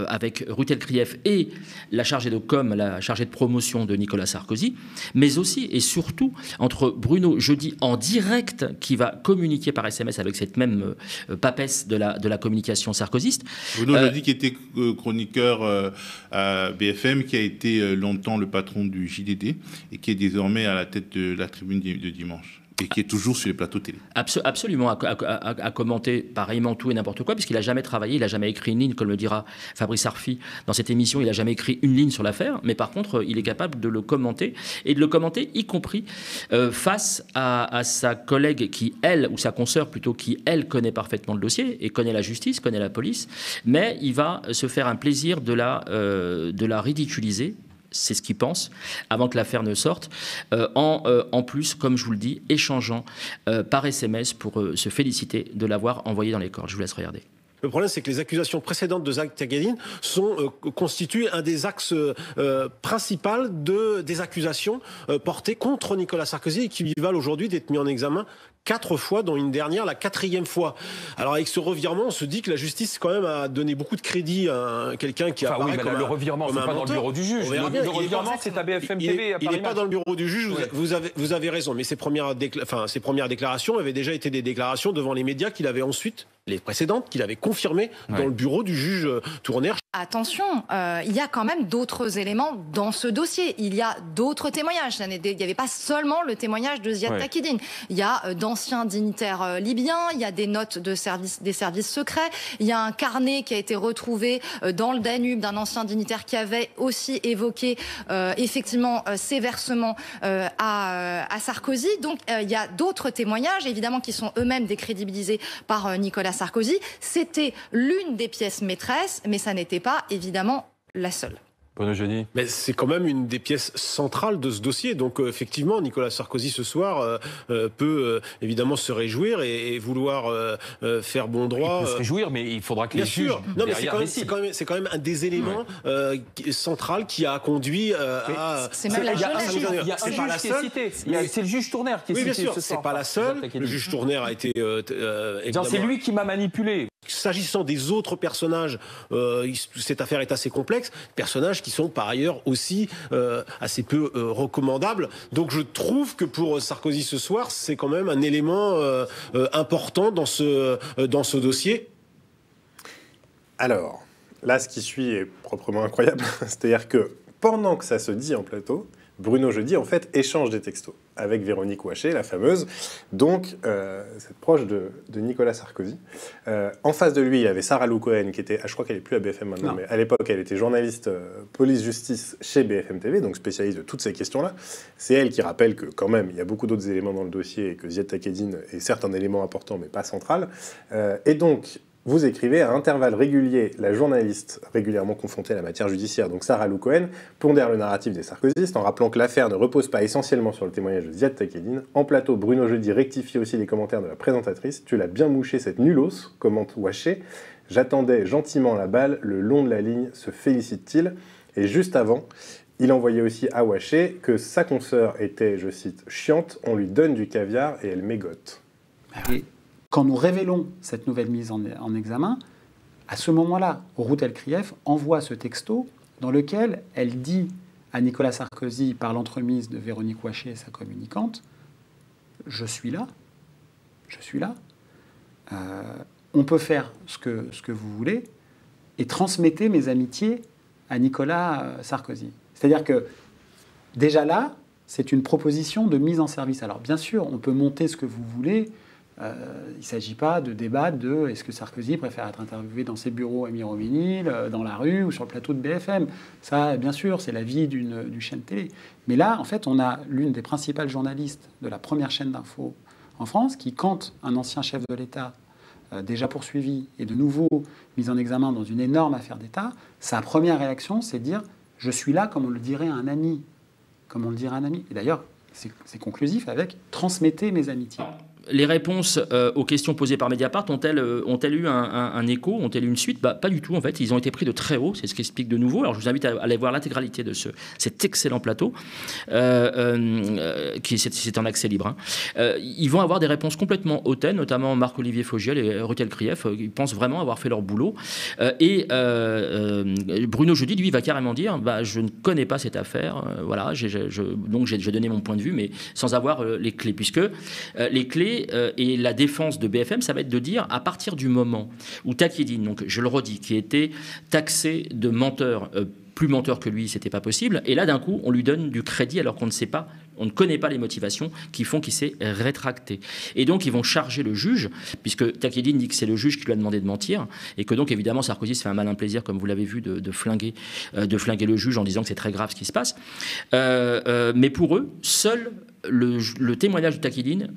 avec Rutel Krief et la chargée de com, la chargée de promotion de Nicolas Sarkozy, mais aussi et surtout entre Bruno Jeudi en direct, qui va communiquer par SMS avec cette même papesse de la communication sarkozyste. Bruno Jeudi qui était chroniqueur à BFM, qui a été longtemps le patron du JDD et qui est désormais à la tête de la tribune de dimanche. Et qui est toujours sur les plateaux télé. Absolument, à commenter pareillement tout et n'importe quoi, puisqu'il n'a jamais travaillé, il n'a jamais écrit une ligne, comme le dira Fabrice Arfi dans cette émission, il n'a jamais écrit une ligne sur l'affaire, mais par contre, il est capable de le commenter, et de le commenter y compris face à sa collègue qui, elle, ou sa consoeur plutôt, qui, elle, connaît parfaitement le dossier, et connaît la justice, connaît la police, mais il va se faire un plaisir de la ridiculiser. C'est ce qu'il pense, avant que l'affaire ne sorte, en plus, comme je vous le dis, échangeant par SMS pour se féliciter de l'avoir envoyé dans les cordes. Je vous laisse regarder. Le problème, c'est que les accusations précédentes de Ziad Takieddine constituent un des axes principaux des accusations portées contre Nicolas Sarkozy et qui lui valent aujourd'hui d'être mis en examen 4 fois, dont une dernière, la 4e fois. Alors avec ce revirement, on se dit que la justice quand même a donné beaucoup de crédit à quelqu'un qui a le revirement, c'est pas dans le bureau du juge. Le revirement, c'est à BFM TV. Il n'est pas dans le bureau du juge. Vous avez raison. Mais ses premières déclarations avaient déjà été des déclarations devant les médias qu'il avait ensuite, les précédentes, qu'il avait confirmées dans le bureau du juge Tourner. Attention, il y a quand même d'autres éléments dans ce dossier. Il y a d'autres témoignages. Il n'y avait pas seulement le témoignage de Ziad Takieddine. Il y a d'anciens dignitaires libyens, il y a des notes des services secrets, il y a un carnet qui a été retrouvé dans le Danube d'un ancien dignitaire qui avait aussi évoqué effectivement ces versements à Sarkozy. Donc il y a d'autres témoignages, évidemment, qui sont eux-mêmes décrédibilisés par Nicolas Sarkozy. C'était l'une des pièces maîtresses, mais ça n'était pas évidemment la seule. Mais c'est quand même une des pièces centrales de ce dossier. Donc effectivement, Nicolas Sarkozy ce soir peut évidemment se réjouir et vouloir faire bon droit. Il peut se réjouir, mais il faudra que les juges. Non, mais c'est quand même un des éléments central qui a conduit à. C'est même la Il y a un juge qui est cité. C'est le juge Tourner qui est cité. Oui, bien sûr. C'est pas la seule. Le juge Tourner a été. C'est lui qui m'a manipulé. S'agissant des autres personnages, cette affaire est assez complexe. Personnages qui sont par ailleurs aussi assez peu recommandables. Donc je trouve que pour Sarkozy ce soir, c'est quand même un élément important dans ce dossier. Alors, là, ce qui suit est proprement incroyable. C'est-à-dire que pendant que ça se dit en plateau, Bruno Jeudi, en fait, échange des textos avec Véronique Ouaché, la fameuse, donc cette proche de Nicolas Sarkozy. En face de lui, il y avait Sarah Lou Cohen, qui était, je crois qu'elle n'est plus à BFM maintenant, mais à l'époque, elle était journaliste police-justice chez BFM TV, donc spécialiste de toutes ces questions-là. C'est elle qui rappelle que, quand même, il y a beaucoup d'autres éléments dans le dossier et que Ziad Takieddine est certes un élément important, mais pas central. Et donc, Vous écrivez à intervalles réguliers, la journaliste régulièrement confrontée à la matière judiciaire, donc Sarah Lou Cohen, pondère le narratif des sarkozystes en rappelant que l'affaire ne repose pas essentiellement sur le témoignage de Ziad Takieddine. En plateau, Bruno Jeudi rectifie aussi les commentaires de la présentatrice. Tu l'as bien mouché cette nullos, commente Ouaché. J'attendais gentiment la balle, le long de la ligne, se félicite-t-il. Et juste avant, il envoyait aussi à Ouaché que sa consoeur était, je cite, chiante, on lui donne du caviar et elle mégote. Et quand nous révélons cette nouvelle mise en examen, à ce moment-là, Ruth El-Krief envoie ce texto dans lequel elle dit à Nicolas Sarkozy, par l'entremise de Véronique Ouaché, sa communicante, « Je suis là, je suis là. On peut faire ce que vous voulez et transmettez mes amitiés à Nicolas Sarkozy. » C'est-à-dire que, déjà là, c'est une proposition de mise en service. Alors, bien sûr, on peut monter ce que vous voulez. Il ne s'agit pas de débattre de est-ce que Sarkozy préfère être interviewé dans ses bureaux à Miroménil, dans la rue ou sur le plateau de BFM. Ça, bien sûr, c'est la vie d'une chaîne télé. Mais là, en fait, on a l'une des principales journalistes de la première chaîne d'info en France qui, quand un ancien chef de l'État déjà poursuivi et de nouveau mis en examen dans une énorme affaire d'État, sa première réaction, c'est de dire « je suis là comme on le dirait à un ami ». Comme on le dirait à un ami. Et d'ailleurs, c'est conclusif avec « transmettez mes amitiés ». Les réponses aux questions posées par Mediapart ont-elles eu un écho, ont-elles eu une suite? Pas du tout, en fait. Ils ont été pris de très haut, c'est ce qu'explique de nouveau. Alors, je vous invite à aller voir l'intégralité de cet excellent plateau, c'est en accès libre. Ils vont avoir des réponses complètement hautaines, notamment Marc-Olivier Fogiel et Ruth El-Krief. Ils pensent vraiment avoir fait leur boulot. Bruno Jeudi, lui, va carrément dire je ne connais pas cette affaire. Voilà, donc j'ai donné mon point de vue, mais sans avoir les clés, puisque les clés et la défense de BFM, ça va être de dire, à partir du moment où Takieddine, donc je le redis, qui était taxé de menteur, plus menteur que lui, c'était pas possible, et là d'un coup on lui donne du crédit alors qu'on ne sait pas, on ne connaît pas les motivations qui font qu'il s'est rétracté. Et donc ils vont charger le juge, puisque Takieddine dit que c'est le juge qui lui a demandé de mentir, et que donc évidemment Sarkozy se fait un malin plaisir, comme vous l'avez vu, de flinguer le juge en disant que c'est très grave ce qui se passe. Mais pour eux, seul le témoignage de Takieddine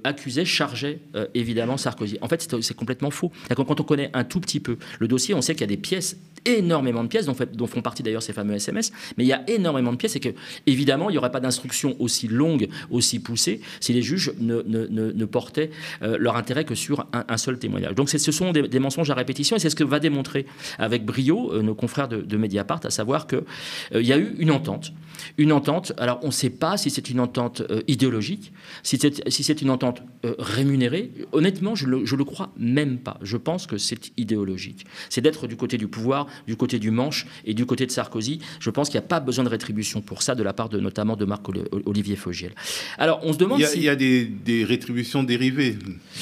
accusait, chargeait évidemment Sarkozy. En fait, c'est complètement faux. Quand on connaît un tout petit peu le dossier, on sait qu'il y a des pièces, énormément de pièces, dont font partie d'ailleurs ces fameux SMS, mais il y a énormément de pièces et que, évidemment, il n'y aurait pas d'instruction aussi longue, aussi poussée, si les juges ne portaient leur intérêt que sur un seul témoignage. Donc ce sont des mensonges à répétition, et c'est ce que va démontrer avec brio nos confrères de Mediapart, à savoir qu'il y a eu une entente. Alors on ne sait pas si c'est une entente idéologique, si c'est une entente rémunérée. Honnêtement, je le crois même pas. Je pense que c'est idéologique. C'est d'être du côté du pouvoir, du côté du manche et du côté de Sarkozy. Je pense qu'il n'y a pas besoin de rétribution pour ça, de la part notamment de Marc-Olivier Fogiel. Alors on se demande il y a des rétributions dérivées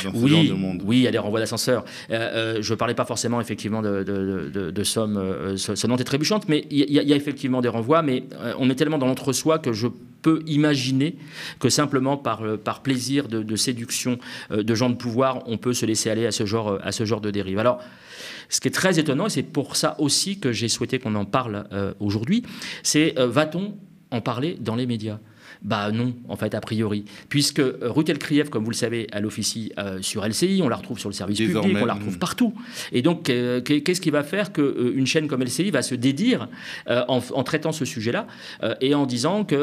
dans ce genre de monde. Oui, il y a des renvois d'ascenseur. Je ne parlais pas forcément effectivement de sommes sonnantes et trébuchantes, mais il y a effectivement des renvois, mais on est tellement dans l'entre-soi que je peux imaginer que simplement par plaisir de séduction de gens de pouvoir, on peut se laisser aller à ce genre de dérive. Alors, ce qui est très étonnant, et c'est pour ça aussi que j'ai souhaité qu'on en parle aujourd'hui, c'est va-t-on en parler dans les médias ? Non, en fait, a priori. Puisque Ruth El-Krief, comme vous le savez, elle officie sur LCI, on la retrouve sur le service public, on la retrouve partout. Et donc, qu'est-ce qui va faire qu'une chaîne comme LCI va se dédire en traitant ce sujet-là et en disant que,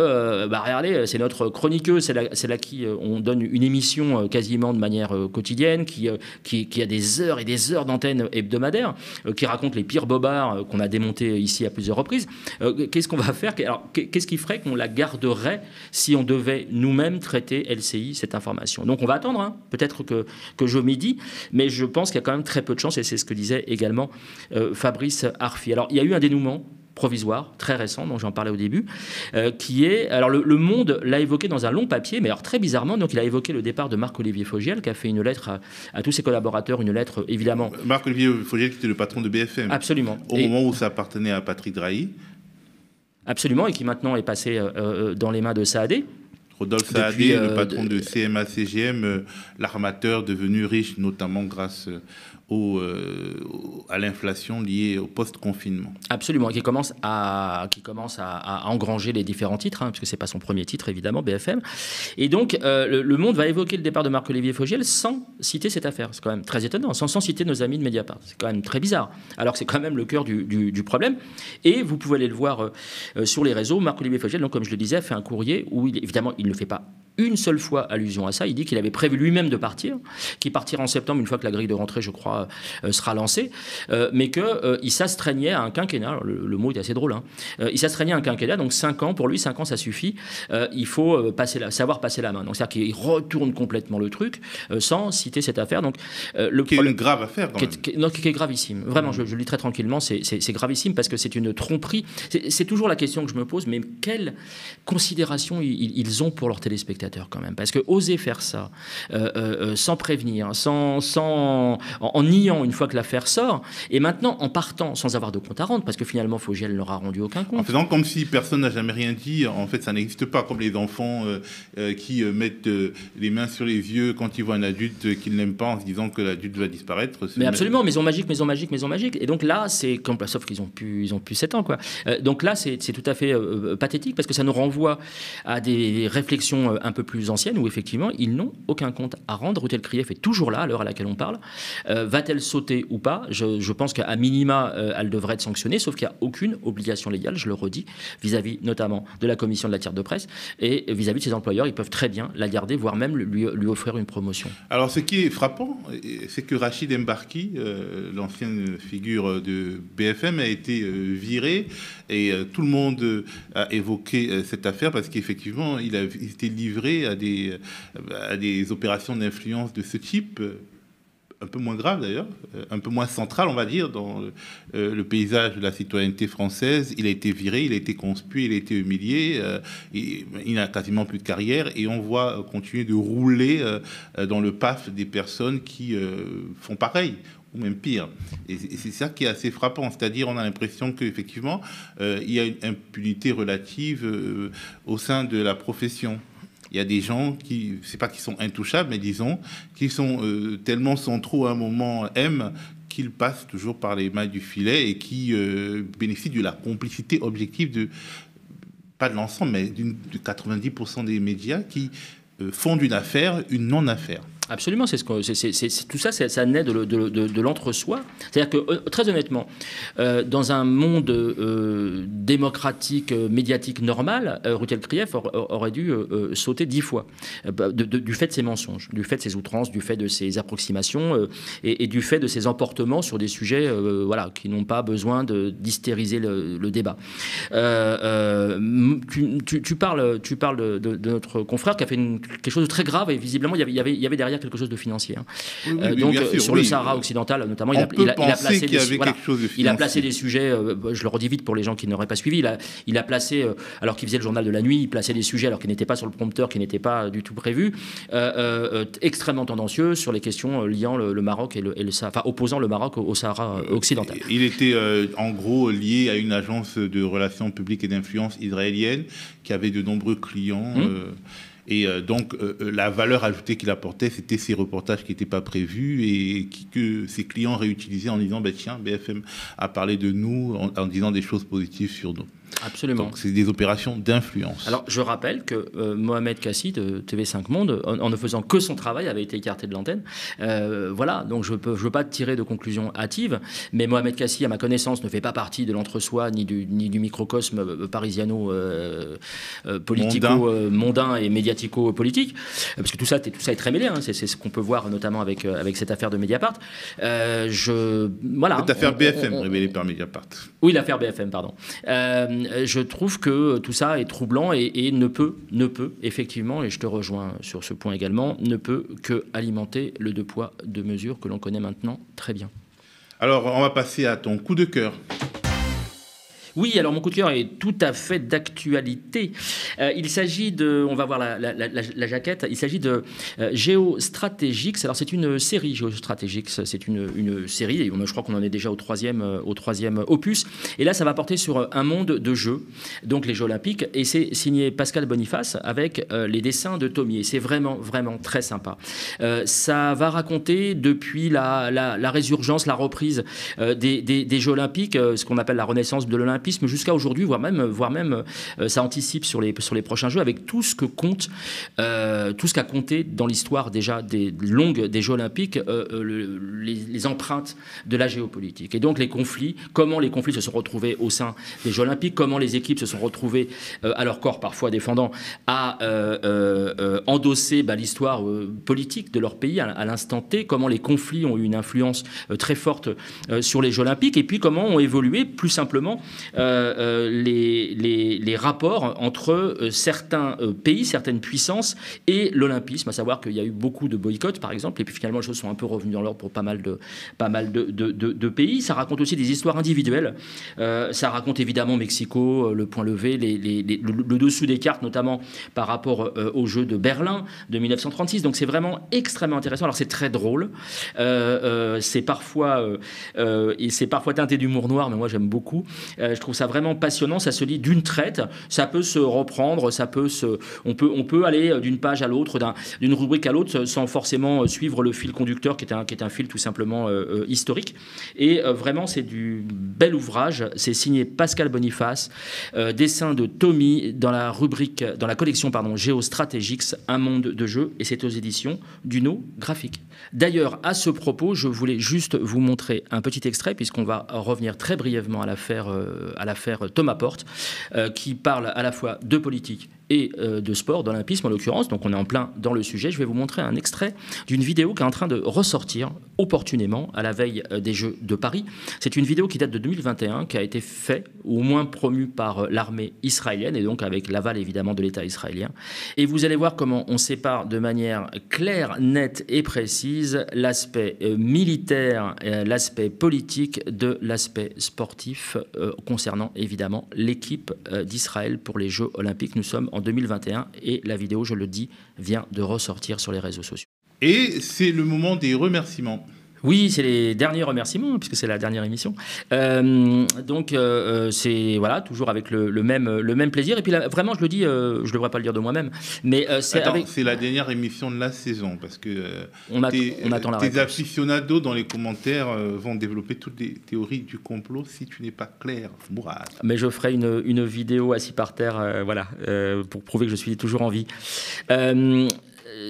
regardez, c'est notre chroniqueuse, c'est là qui on donne une émission quasiment de manière quotidienne, qui a des heures et des heures d'antenne hebdomadaire, qui raconte les pires bobards qu'on a démontés ici à plusieurs reprises. Qu'est-ce qu'on va faire ? Alors, qu'est-ce qui ferait qu'on la garderait si on devait nous-mêmes traiter LCI, cette information? Donc on va attendre, peut-être que je m'y mais je pense qu'il y a quand même très peu de chance, et c'est ce que disait également Fabrice Arfi. Alors il y a eu un dénouement provisoire, très récent, dont j'en parlais au début, qui est... Alors le Monde l'a évoqué dans un long papier, mais alors très bizarrement, donc il a évoqué le départ de Marc-Olivier Fogiel, qui a fait une lettre à tous ses collaborateurs, une lettre évidemment... Marc-Olivier Fogiel qui était le patron de BFM. Absolument. Au moment où ça appartenait à Patrick Drahi. Absolument, et qui maintenant est passé dans les mains de Saadé. Rodolphe Saadé, le patron de CMA-CGM, l'armateur devenu riche, notamment grâce à l'inflation liée au post-confinement. Absolument, qui commence à engranger les différents titres, hein, puisque c'est pas son premier titre évidemment, BFM. Et donc le Monde va évoquer le départ de Marc-Olivier Fogiel sans citer cette affaire. C'est quand même très étonnant, sans citer nos amis de Mediapart. C'est quand même très bizarre. Alors que c'est quand même le cœur du problème. Et vous pouvez aller le voir sur les réseaux. Marc-Olivier Fogiel, donc comme je le disais, a fait un courrier où évidemment il ne fait pas une seule fois allusion à ça. Il dit qu'il avait prévu lui-même de partir, qu'il partira en septembre une fois que la grille de rentrée, je crois, sera lancée, mais qu'il s'astreignait à un quinquennat. Alors, le mot est assez drôle. Hein. Il s'astreignait à un quinquennat, donc 5 ans. Pour lui, 5 ans, ça suffit. Il faut savoir passer la main. Donc, c'est-à-dire qu'il retourne complètement le truc sans citer cette affaire. Donc, qui est une grave affaire, quand même. Qui est gravissime. Vraiment, je le lis très tranquillement. C'est gravissime parce que c'est une tromperie. C'est toujours la question que je me pose, mais quelle considération ils ont pour leurs téléspectateurs quand même, parce que oser faire ça sans prévenir, en niant une fois que l'affaire sort, et maintenant en partant sans avoir de compte à rendre, parce que finalement Fogiel n'aura rendu aucun compte. En faisant comme si personne n'a jamais rien dit, en fait ça n'existe pas, comme les enfants qui mettent les mains sur les yeux quand ils voient un adulte qu'ils n'aiment pas en se disant que l'adulte va disparaître. Mais absolument, maison magique. Et donc là, c'est sauf qu'ils ont plus 7 ans, quoi. Donc là, c'est tout à fait pathétique, parce que ça nous renvoie à des réflexions un peu plus anciennes où effectivement ils n'ont aucun compte à rendre. Ruth El-Krief est toujours là à l'heure à laquelle on parle. Va-t-elle sauter ou pas ? Je pense qu'à minima elle devrait être sanctionnée, sauf qu'il n'y a aucune obligation légale, je le redis, vis-à-vis notamment de la commission de la tiers de presse et vis-à-vis de ses employeurs. Ils peuvent très bien la garder, voire même lui offrir une promotion. Alors ce qui est frappant, c'est que Rachid Mbarki, l'ancienne figure de BFM, a été viré, et tout le monde a évoqué cette affaire parce qu'effectivement il était livré à des opérations d'influence de ce type, un peu moins grave d'ailleurs, un peu moins central, on va dire, dans le paysage de la citoyenneté française. Il a été viré, il a été conspué, il a été humilié, il n'a quasiment plus de carrière, et on voit continuer de rouler dans le paf des personnes qui font pareil, ou même pire. Et c'est ça qui est assez frappant, c'est-à-dire on a l'impression qu'effectivement il y a une impunité relative au sein de la profession. Il y a des gens qui, c'est pas qu'ils sont intouchables, mais disons, qui sont tellement centraux à un moment qu'ils passent toujours par les mailles du filet et qui bénéficient de la complicité objective pas de l'ensemble, mais de 90% des médias qui font d'une affaire une non-affaire. Absolument, tout ça, ça naît de l'entre-soi. C'est-à-dire que, très honnêtement, dans un monde démocratique, médiatique normal, Ruth El-Krief aurait dû sauter 10 fois du fait de ses mensonges, du fait de ses outrances, du fait de ses approximations et du fait de ses emportements sur des sujets qui n'ont pas besoin d'hystériser le débat. Tu parles de notre confrère qui a fait quelque chose de très grave, et visiblement, il y avait derrière quelque chose de financier. Hein. Oui, donc sûr, le Sahara occidental, notamment, il a placé des sujets, je le redis vite pour les gens qui n'auraient pas suivi, il a placé, alors qu'il faisait le journal de la nuit, il plaçait des sujets alors qu'ils n'étaient pas sur le prompteur, qui n'étaient pas du tout prévus, extrêmement tendancieux sur les questions liant le Maroc et le Sahara, enfin opposant le Maroc au Sahara occidental. Il était en gros lié à une agence de relations publiques et d'influence israélienne qui avait de nombreux clients. Et donc, la valeur ajoutée qu'il apportait, c'était ces reportages qui n'étaient pas prévus et que ses clients réutilisaient en disant tiens, BFM a parlé de nous en disant des choses positives sur nous. Absolument. Donc, c'est des opérations d'influence. Alors, je rappelle que Mohamed Kassi de TV5 Monde, en ne faisant que son travail, avait été écarté de l'antenne. Voilà, donc je veux pas tirer de conclusion hâtive, mais Mohamed Kassi, à ma connaissance, ne fait pas partie de l'entre-soi ni du microcosme parisiano-politico, mondain et médiatico-politique, parce que tout ça est très mêlé, hein, c'est ce qu'on peut voir notamment avec cette affaire de Mediapart. Voilà. Cette affaire BFM révélée par Mediapart. Oui, l'affaire BFM, pardon. Je trouve que tout ça est troublant et ne peut, effectivement, et je te rejoins sur ce point également, ne peut que alimenter le deux poids, deux mesures que l'on connaît maintenant très bien. Alors, on va passer à ton coup de cœur. Oui, alors mon coup de cœur est tout à fait d'actualité. Il s'agit de, on va voir la jaquette, il s'agit de Géostratégiques. Alors c'est une série Géostratégiques, c'est une série, et je crois qu'on en est déjà au troisième opus. Et là, ça va porter sur un monde de jeux, donc les Jeux Olympiques, et c'est signé Pascal Boniface avec les dessins de Tommy. Et c'est vraiment, vraiment très sympa. Ça va raconter depuis la résurgence, la reprise des Jeux Olympiques, ce qu'on appelle la renaissance de l'olympisme, jusqu'à aujourd'hui, voire même ça anticipe sur les prochains Jeux, avec tout ce que compte, tout ce qu'a compté dans l'histoire déjà des Jeux Olympiques, les empreintes de la géopolitique. Et donc les conflits, comment les conflits se sont retrouvés au sein des Jeux Olympiques, comment les équipes se sont retrouvées, à leur corps parfois défendant, à endosser l'histoire politique de leur pays à l'instant T, comment les conflits ont eu une influence très forte sur les Jeux Olympiques, et puis comment ont évolué plus simplement les rapports entre certains pays, certaines puissances et l'olympisme, à savoir qu'il y a eu beaucoup de boycotts par exemple, et puis finalement les choses sont un peu revenues dans l'ordre pour pas mal de pays. Ça raconte aussi des histoires individuelles, ça raconte évidemment Mexico, le point levé, le dessous des cartes, notamment par rapport aux Jeux de Berlin de 1936, donc c'est vraiment extrêmement intéressant. Alors c'est très drôle, c'est parfois teinté d'humour noir, mais moi j'aime beaucoup. Je trouve ça vraiment passionnant, ça se lit d'une traite, ça peut se reprendre, on peut aller d'une page à l'autre, d'une rubrique à l'autre, sans forcément suivre le fil conducteur qui est un fil tout simplement historique. Et vraiment c'est du bel ouvrage, c'est signé Pascal Boniface, dessin de Tommy dans la collection Géostratégiques, un monde de jeux, et c'est aux éditions Duno Graphique. D'ailleurs, à ce propos, je voulais juste vous montrer un petit extrait, puisqu'on va revenir très brièvement à l'affaire Thomas Porte, qui parle à la fois de politique et de sport, d'olympisme en l'occurrence, donc on est en plein dans le sujet. Je vais vous montrer un extrait d'une vidéo qui est en train de ressortir opportunément à la veille des Jeux de Paris. C'est une vidéo qui date de 2021, qui a été faite, ou au moins promue par l'armée israélienne, et donc avec l'aval évidemment de l'État israélien. Et vous allez voir comment on sépare de manière claire, nette et précise l'aspect militaire, l'aspect politique de l'aspect sportif, concernant évidemment l'équipe d'Israël pour les Jeux Olympiques. Nous sommes en 2021 et la vidéo, je le dis, vient de ressortir sur les réseaux sociaux. Et c'est le moment des remerciements. Oui, c'est les derniers remerciements, puisque c'est la dernière émission. Donc, c'est voilà, toujours avec le même plaisir. Et puis là, vraiment, je le dis, je ne devrais pas le dire de moi-même, mais c'est la dernière émission de la saison, parce que on attend la réponse. Tes aficionados dans les commentaires vont développer toutes les théories du complot si tu n'es pas clair, Mourad. Mais je ferai une vidéo assis par terre, pour prouver que je suis toujours en vie.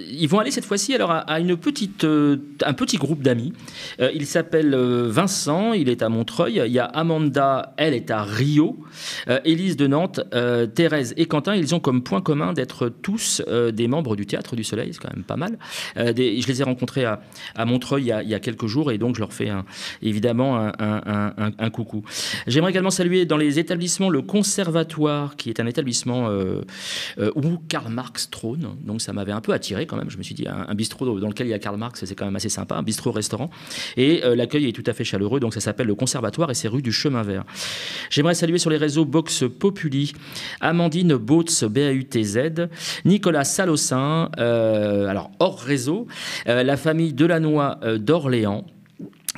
Ils vont aller cette fois-ci alors à un petit groupe d'amis. Il s'appelle Vincent, il est à Montreuil. Il y a Amanda, elle est à Rio. Élise de Nantes, Thérèse et Quentin, ils ont comme point commun d'être tous des membres du Théâtre du Soleil, c'est quand même pas mal. Je les ai rencontrés à Montreuil il y a quelques jours, et donc je leur fais évidemment un coucou. J'aimerais également saluer dans les établissements le Conservatoire, qui est un établissement où Karl Marx trône, donc ça m'avait un peu attiré quand même. Je me suis dit, un bistrot dans lequel il y a Karl Marx, c'est quand même assez sympa, un bistrot-restaurant. Et l'accueil est tout à fait chaleureux, donc ça s'appelle le Conservatoire et c'est rue du Chemin Vert. J'aimerais saluer sur les réseaux Box Populi, Amandine Bautz, BAUTZ, Nicolas Salossin, alors hors réseau, la famille Delannoy d'Orléans,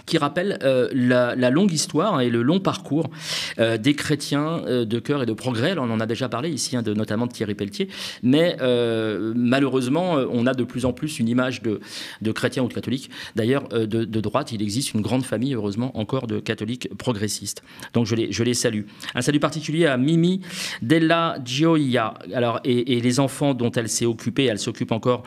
qui rappelle la longue histoire et le long parcours des chrétiens de cœur et de progrès. Alors, on en a déjà parlé ici, notamment de Thierry Pelletier, mais malheureusement, on a de plus en plus une image de chrétiens ou de catholiques. D'ailleurs, de droite, il existe une grande famille, heureusement, encore de catholiques progressistes. Donc, je les salue. Un salut particulier à Mimi Della Gioia, alors, et les enfants dont elle s'est occupée. Elle s'occupe encore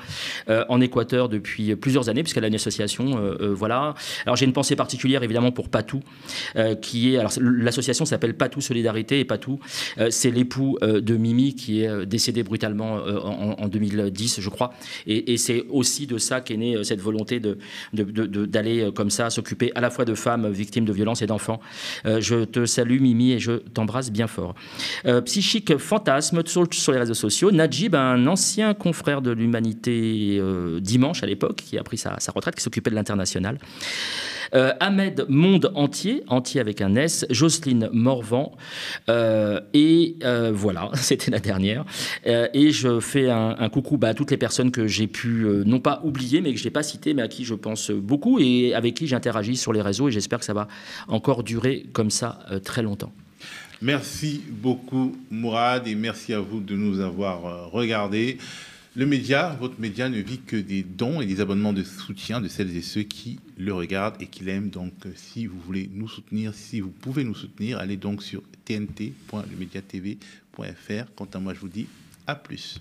en Équateur depuis plusieurs années, puisqu'elle a une association. Voilà. Alors, j'ai une pensée particulière évidemment pour Patou, qui est, alors l'association s'appelle Patou Solidarité, et Patou c'est l'époux de Mimi qui est décédé brutalement en 2010 je crois, et c'est aussi de ça qu'est née cette volonté d'aller comme ça s'occuper à la fois de femmes victimes de violences et d'enfants. Je te salue Mimi et je t'embrasse bien fort. Psychique Fantasme sur les réseaux sociaux, Najib, un ancien confrère de l'Humanité Dimanche à l'époque, qui a pris sa retraite, qui s'occupait de l'International. Ahmed Monde Entier, entier avec un S, Jocelyne Morvan, et voilà, c'était la dernière. Et je fais un coucou à toutes les personnes que j'ai pu, non pas oublier, mais que je n'ai pas citées, mais à qui je pense beaucoup et avec qui j'interagis sur les réseaux, et j'espère que ça va encore durer comme ça très longtemps. Merci beaucoup Mourad, et merci à vous de nous avoir regardés. Le média, votre média, ne vit que des dons et des abonnements de soutien de celles et ceux qui le regardent et qui l'aiment. Donc si vous voulez nous soutenir, si vous pouvez nous soutenir, allez donc sur tnt.lemediatv.fr. Quant à moi, je vous dis à plus.